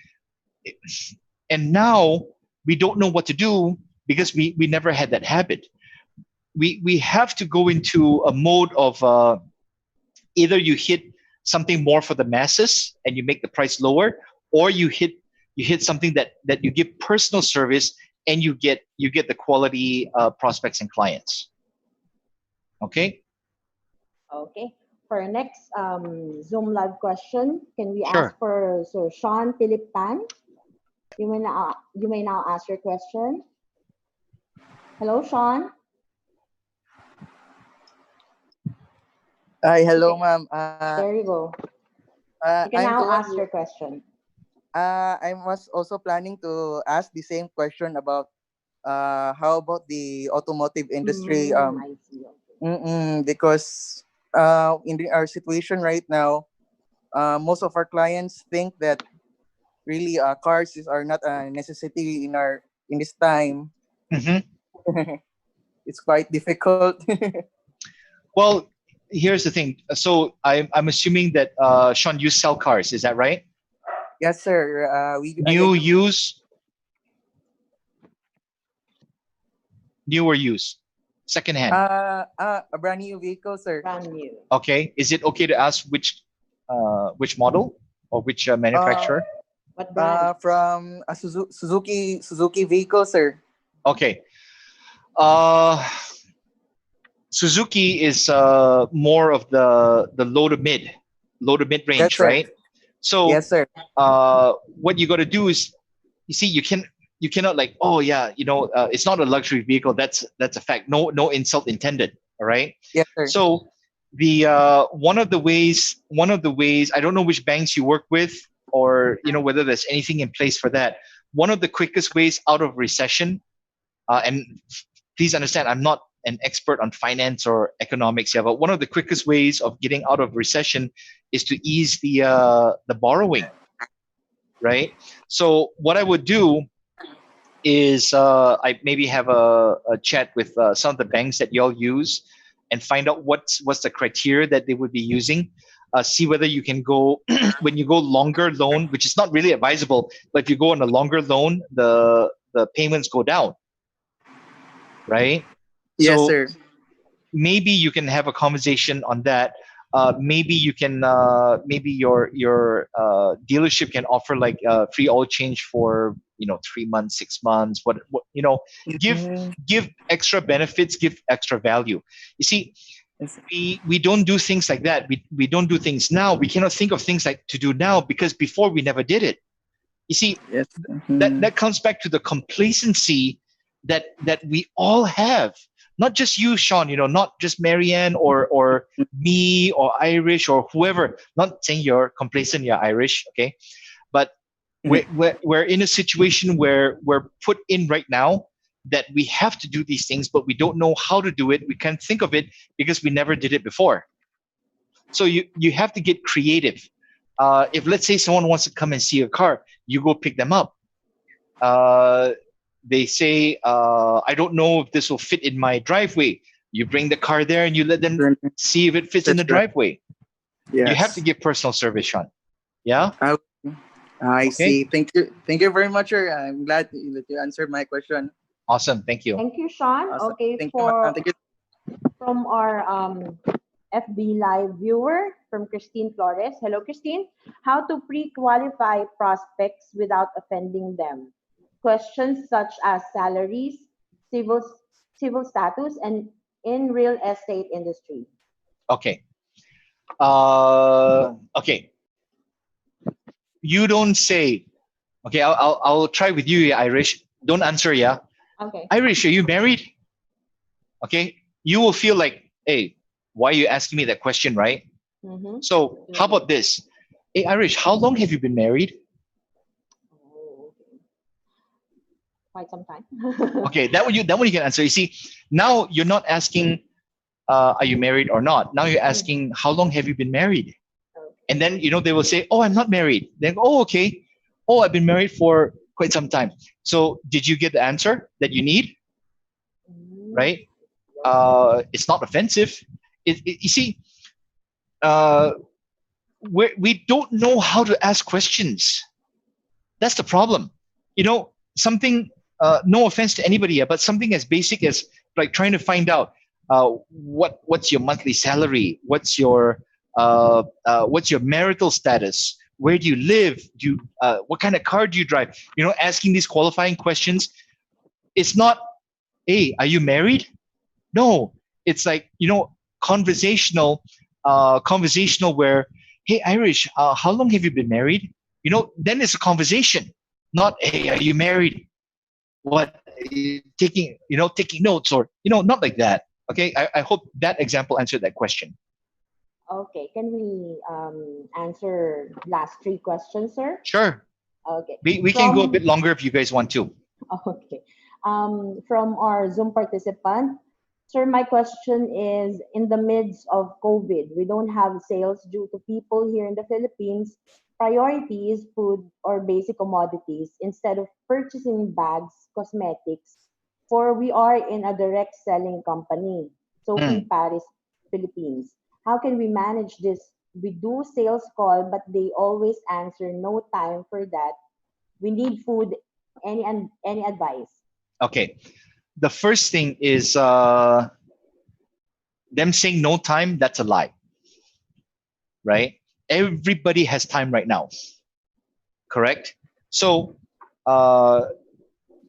and now we don't know what to do because we never had that habit. We have to go into a mode of either you hit something more for the masses and you make the price lower, or you hit something that you give personal service and you get the quality prospects and clients. Okay. Okay. For our next Zoom live question, can we Sure. ask for Sean Philip Tan? You may now ask your question. Hello, Sean. Hi, hello, ma'am. There you go. You can now ask your question. I was also planning to ask the same question about how about the automotive industry? I see. Because in our situation right now, most of our clients think that really cars are not a necessity in this time. It's quite difficult. Well, here's the thing. So I'm assuming that Sean, you sell cars. Is that right? Yes, sir. New, used, new or used, secondhand. A brand new vehicle, sir. Brand new. Okay. Is it okay to ask which model or which manufacturer? What brand? From a Suzuki vehicle, sir. Okay. Suzuki is more of the low to mid range, Yes, right? So yes, sir. what you got to do is, you see, you cannot like, oh yeah, it's not a luxury vehicle. That's a fact. No insult intended. All right. Yes, sir. So the one of the ways, I don't know which banks you work with, or whether there's anything in place for that. One of the quickest ways out of recession, and please understand, I'm not an expert on finance or economics, yeah, but one of the quickest ways of getting out of recession is to ease the borrowing, right? So what I would do is I maybe have a chat with some of the banks that y'all use and find out what's the criteria that they would be using. See whether you can go when you go longer loan, which is not really advisable, but if you go on a longer loan, the payments go down, right? Yes, So sir. maybe you can have a conversation on that. Maybe you can maybe your dealership can offer like free oil change for 3 months, 6 months. What give extra benefits, give extra value. You see, we don't do things like that. We don't do things now. We cannot think of things like to do now because before we never did it. You see, Yes. that comes back to the complacency that we all have. Not just you, Sean, not just Marianne or me or Irish or whoever. Not saying you're complacent, you're Irish, okay? But we're in a situation where we're put in right now that we have to do these things, but we don't know how to do it. We can't think of it because we never did it before. So you have to get creative. If let's say someone wants to come and see a car, you go pick them up. They say, I don't know if this will fit in my driveway. You bring the car there and you let them see if it fits in the driveway. Yes. You have to give personal service, Sean. Yeah? I see. Thank you. Thank you very much, sir. I'm glad that you answered my question. Awesome. Thank you. Thank you, Sean. Awesome. Okay, Thank you. from our FB Live viewer, from Christine Flores. Hello, Christine. How to pre-qualify prospects without offending them? Questions such as salaries, civil status, and in real estate industry. Okay. Okay. You don't say. Okay, I'll try with you, Irish. Don't answer, yeah. Okay. Irish, are you married? Okay. You will feel like, hey, why are you asking me that question, right? Mm-hmm. So how about this? Hey, Irish, how long have you been married? Quite some time. Okay, that one you can answer. You see, now you're not asking, are you married or not? Now you're asking, how long have you been married? And then they will say, oh, I'm not married. Then, oh, okay. Oh, I've been married for quite some time. So did you get the answer that you need? Right? It's not offensive. You see, we don't know how to ask questions. That's the problem. Something, no offense to anybody, but something as basic as like trying to find out what's your monthly salary, what's your marital status, where do you live, what kind of car do you drive? Asking these qualifying questions. It's not, hey, are you married? No, it's like conversational where, hey, Irish, how long have you been married? Then it's a conversation, not, hey, are you married? What, taking notes or not like that. Okay, I hope that example answered that question. Okay, can we answer last 3 questions, sir? Sure. Okay. We can go a bit longer if you guys want to. Okay. From our Zoom participant, sir, my question is, in the midst of COVID, we don't have sales due to people here in the Philippines. Priority is food or basic commodities instead of purchasing bags, cosmetics, for we are in a direct selling company, Sophie Paris, Philippines. How can we manage this? We do sales call, but they always answer no time for that. We need food. Any advice? Okay. The first thing is them saying no time, that's a lie. Right? Everybody has time right now. Correct? So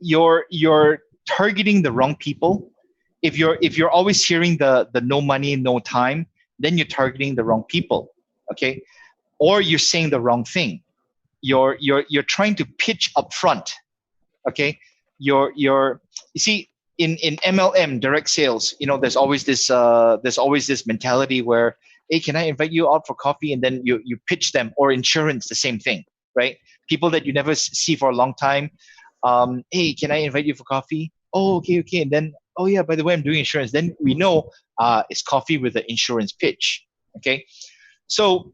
you're targeting the wrong people. If you're always hearing the no money, no time, then you're targeting the wrong people. Okay? Or you're saying the wrong thing. You're trying to pitch up front. Okay? You see, in MLM, direct sales, there's always this mentality where, hey, can I invite you out for coffee? And then you pitch them, or insurance, the same thing, right? People that you never see for a long time. Hey, can I invite you for coffee? Oh, okay. And then, oh yeah, by the way, I'm doing insurance. Then we know it's coffee with an insurance pitch. Okay, so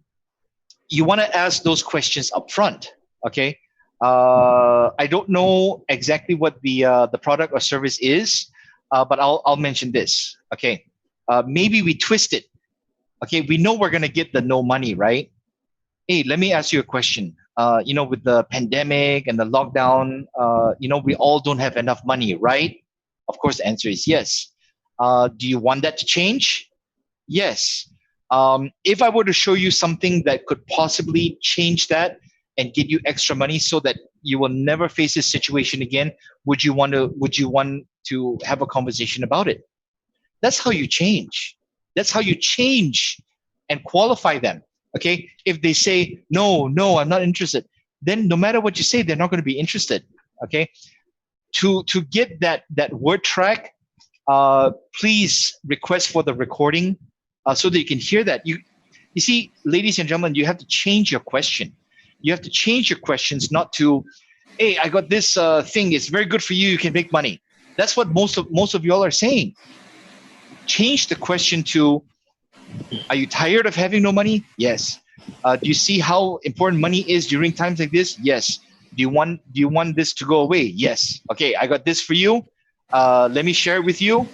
you want to ask those questions up front. Okay, I don't know exactly what the product or service is, but I'll mention this. Okay, maybe we twist it. Okay, we know we're gonna get the no money, right? Hey, let me ask you a question. With the pandemic and the lockdown, we all don't have enough money, right? Of course, the answer is yes. Do you want that to change? Yes. If I were to show you something that could possibly change that and get you extra money so that you will never face this situation again, would you want to have a conversation about it? That's how you change. That's how you change and qualify them. Okay. If they say, no, I'm not interested, then no matter what you say, they're not going to be interested. Okay. To get that word track, please request for the recording so that you can hear that. You see, ladies and gentlemen, you have to change your question. You have to change your questions, not to, hey, I got this thing. It's very good for you. You can make money. That's what most of y'all are saying. Change the question to, are you tired of having no money? Yes. Do you see how important money is during times like this? Yes. Do you want this to go away? Yes. Okay, I got this for you. Let me share it with you,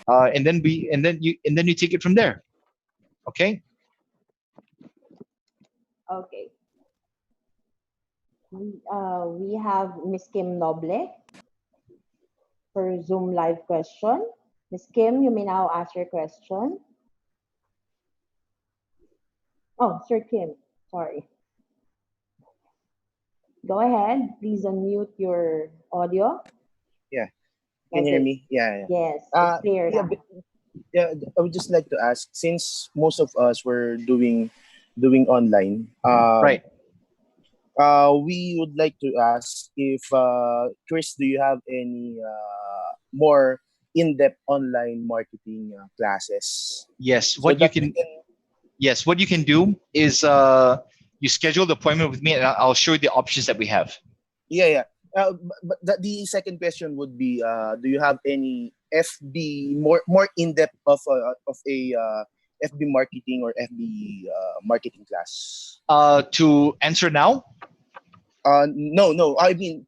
and then you take it from there. Okay. Okay. We have Miss Kim Noble for Zoom live question. Miss Kim, you may now ask your question. Oh, Sir Kim, sorry. Go ahead. Please unmute your audio. Yeah. Can you hear me? Yeah. Yes, it's clear now. Yeah, I would just like to ask, since most of us were doing online, right. We would like to ask if Chris, do you have any more in-depth online marketing classes? Yes. What you can do is you schedule the appointment with me, and I'll show you the options that we have. Yeah. But the second question would be, do you have any FB more in-depth of a FB marketing or FB marketing class? To answer now? No. I mean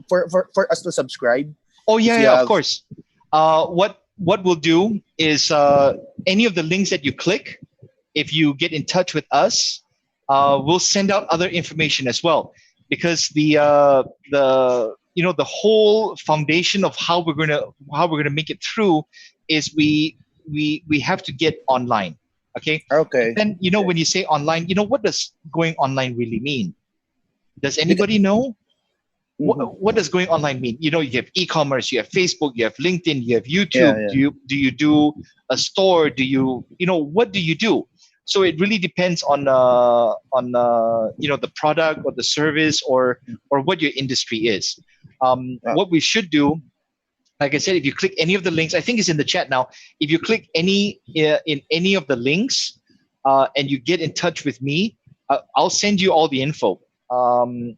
for us to subscribe. Oh yeah, of course. What we'll do is any of the links that you click, if you get in touch with us, we'll send out other information as well, because the whole foundation of how we're gonna make it through is we have to get online. Okay. Okay. And then when you say online, what does going online really mean? Does anybody know? What does going online mean? You have e-commerce, you have Facebook, you have LinkedIn, you have YouTube. Yeah. Do you do a store? Do you what do you do? So it really depends on the product or the service or what your industry is. What we should do, like I said, if you click any of the links, I think it's in the chat now. If you click in any of the links and you get in touch with me, I'll send you all the info. And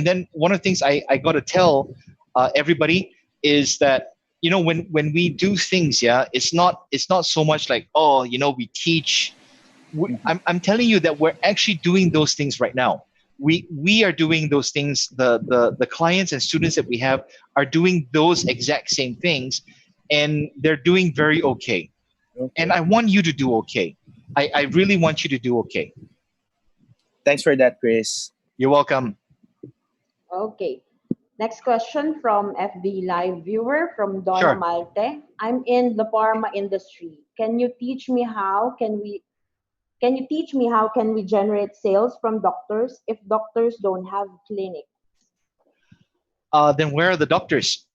then one of the things I got to tell everybody is that when we do things, it's not so much like, we teach. I'm telling you that we're actually doing those things right now. We are doing those things. The clients and students that we have are doing those exact same things, and they're doing very okay. And I want you to do okay. I really want you to do okay. Thanks for that, Chris. You're welcome. Okay. Next question from FB Live viewer from Donna Sure. Malte. I'm in the pharma industry. Can you teach me how can we generate sales from doctors if doctors don't have clinic? Then where are the doctors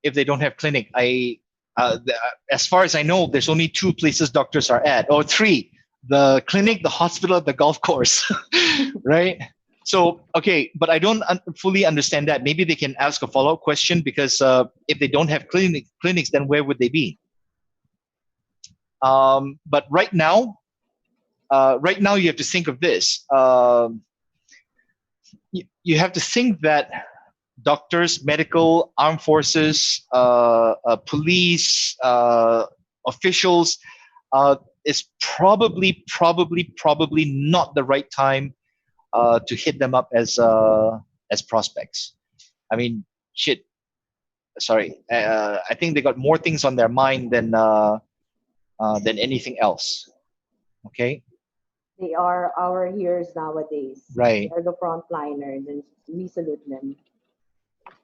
if they don't have clinic? As far as I know, there's only 2 places doctors are at, or 3: the clinic, the hospital, the golf course. Right? So, okay, but I don't fully understand that. Maybe they can ask a follow-up question, because if they don't have clinics, then where would they be? But right now you have to think of this. You have to think that doctors, medical, armed forces, police, officials, is probably not the right time to hit them up as prospects. I mean, shit. Sorry, I think they got more things on their mind than anything else. Okay. They are our heroes nowadays. Right. They are the frontliners, and we salute them.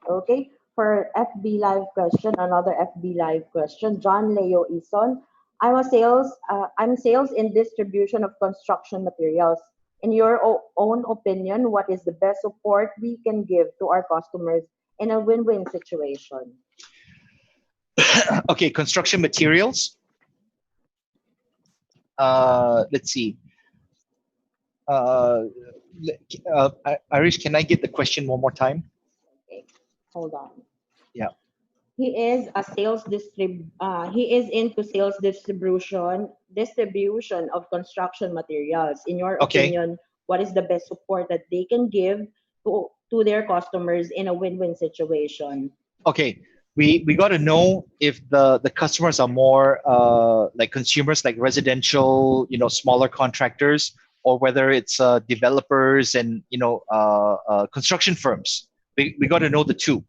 Okay, for FB Live question, another FB Live question. John Leo Ison, I'm sales in distribution of construction materials. In your own opinion, what is the best support we can give to our customers in a win-win situation? Okay, construction materials. Let's see. Irish, can I get the question one more time? Okay, hold on. Yeah. He is into sales distribution of construction materials. In your opinion, what is the best support that they can give to their customers in a win-win situation? Okay, we got to know if the customers are more like consumers, like residential, smaller contractors, or whether it's developers and construction firms. We got to know the two.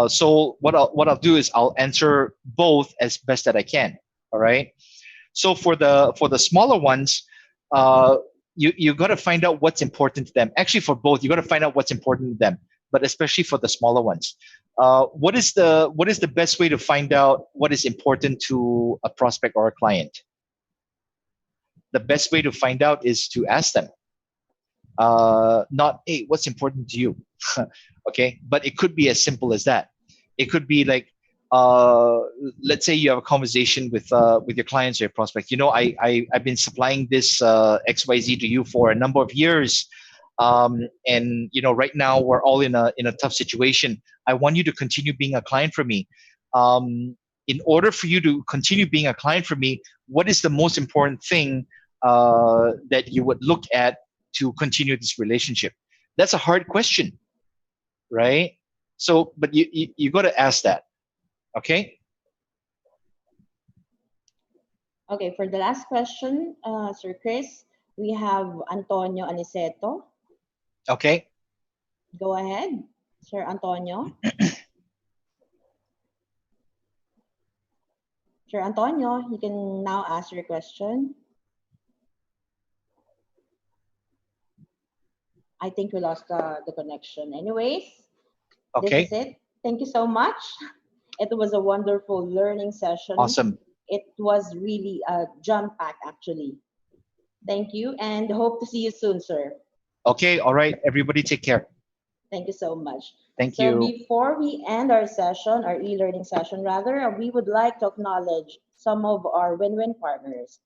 So what I'll do is I'll answer both as best that I can. All right. So for the smaller ones, you got to find out what's important to them. Actually, for both, you got to find out what's important to them. But especially for the smaller ones, what is the best way to find out what is important to a prospect or a client? The best way to find out is to ask them. Not, hey, what's important to you? Okay, but it could be as simple as that. It could be like, let's say you have a conversation with your clients or your prospects. I've been supplying this XYZ to you for a number of years, and right now we're all in a tough situation. I want you to continue being a client for me. In order for you to continue being a client for me, what is the most important thing that you would look at to continue this relationship? That's a hard question, right? So, but you got to ask that. Okay. Okay, for the last question, Sir Chris, we have Antonio Aniceto. Okay. Go ahead, Sir Antonio. Sir Antonio, you can now ask your question. I think we lost the connection. Anyways, okay. This is it. Thank you so much. It was a wonderful learning session. Awesome. It was really a jam-packed, actually. Thank you, and hope to see you soon, sir. Okay, all right. Everybody take care. Thank you so much. Thank you. So before we end our session, our e-learning session rather, we would like to acknowledge some of our win-win partners.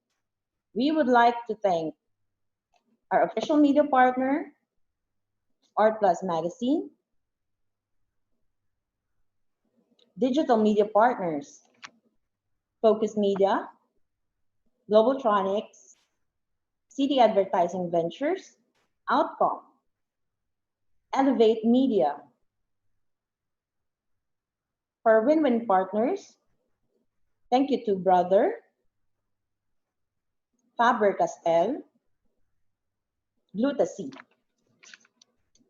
We would like to thank our official media partner, Art Plus Magazine, digital media partners, Focus Media, Globaltronics, CD Advertising Ventures, Outcome, Elevate Media. For win-win partners, thank you to Brother, Faber-Castell, Glutacy,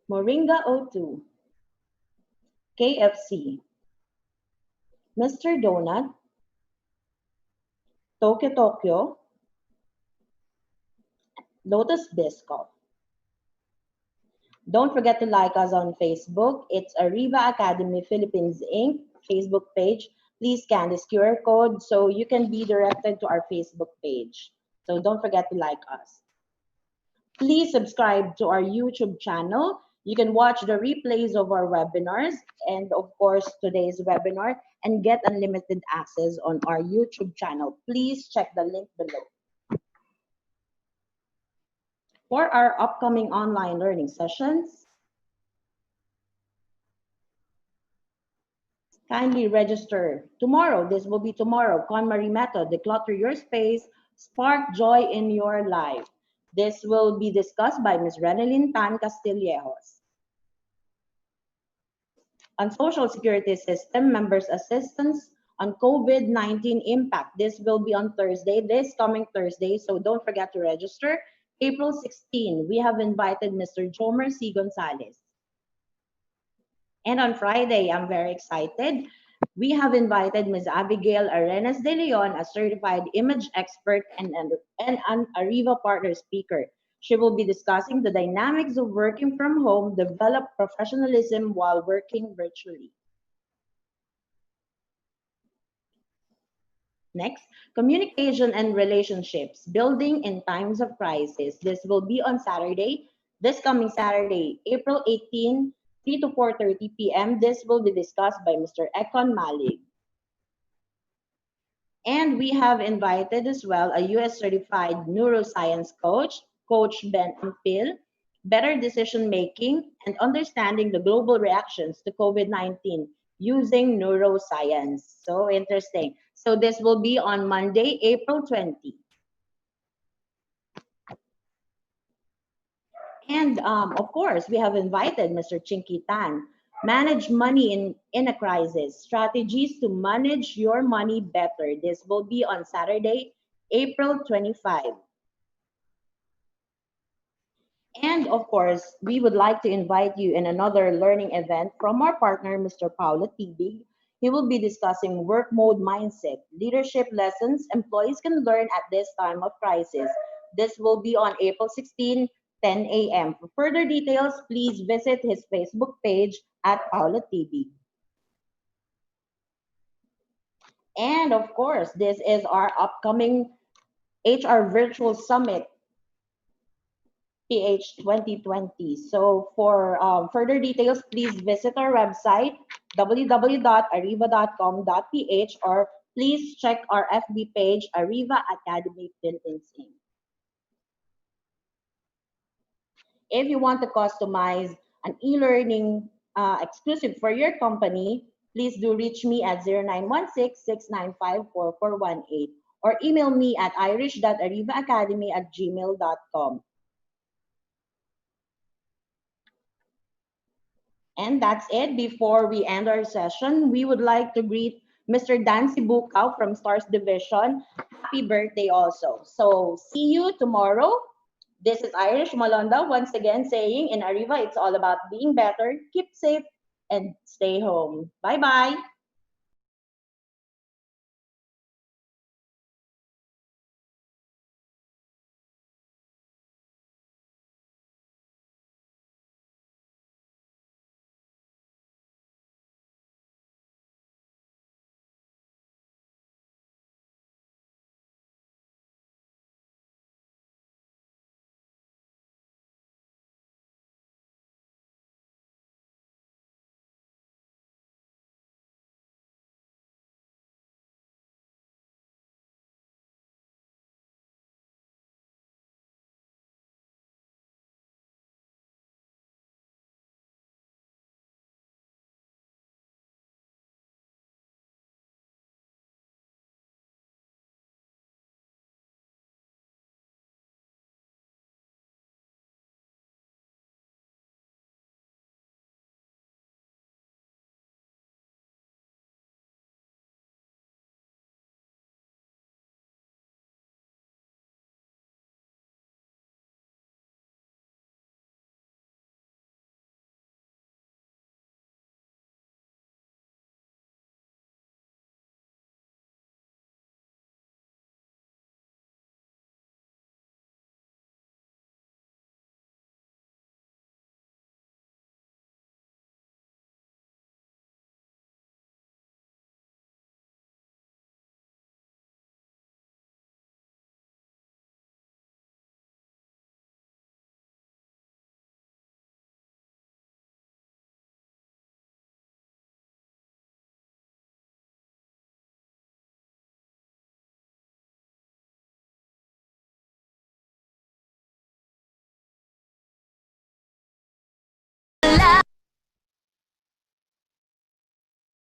Moringa O2, KFC, Mr. Donut, Tokyo, Lotus Biscoff. Don't forget to like us on Facebook. It's Ariva Academy Philippines Inc. Facebook page. Please scan this QR code so you can be directed to our Facebook page. So don't forget to like us. Please subscribe to our YouTube channel. You can watch the replays of our webinars and of course today's webinar and get unlimited access on our YouTube channel. Please check the link below. For our upcoming online learning sessions, kindly register tomorrow. This will be tomorrow. KonMari method, declutter your space, spark joy in your life. This will be discussed by Ms. Renalyn Tan Castillejos. on social security system members assistance on COVID-19 impact. This will be on Thursday, this coming Thursday, so don't forget to register. April 16, we have invited Mr. Jomer C. Gonzalez. And on Friday, I'm very excited. We have invited Ms. Abigail Arenas de Leon, a certified image expert and an Ariva partner speaker. She will be discussing the dynamics of working from home, develop professionalism while working virtually. Next, communication and relationships, building in times of crisis. This will be on Saturday, this coming Saturday, April 18, 3 to 4:30 p.m. This will be discussed by Mr. Ekon Malig. And we have invited as well a US certified neuroscience coach, Coach Ben Ampil, better decision making and understanding the global reactions to COVID-19 using neuroscience. So interesting. So this will be on Monday, April 20. And of course, we have invited Mr. Chinky Tan, manage money in a crisis, strategies to manage your money better. This will be on Saturday, April 25. And of course, we would like to invite you in another learning event from our partner, Mr. Paulo Tibig. He will be discussing work mode mindset, leadership lessons employees can learn at this time of crisis. This will be on April 16, 10 a.m. For further details, please visit his Facebook page at Paulo Tibig. And of course, this is our upcoming HR Virtual Summit PH 2020. So for further details, please visit our website www.ariva.com.ph or please check our FB page, Ariva Academy Philippines Inc. If you want to customize an e-learning exclusive for your company, please do reach me at 0916-695-4418 or email me at irish.arivaacademy@gmail.com. And that's it. Before we end our session, we would like to greet Mr. Dan Sibukaw from Stars Division. Happy birthday also. So see you tomorrow. This is Irish Malonda once again saying in Ariva, it's all about being better, keep safe, and stay home. Bye-bye.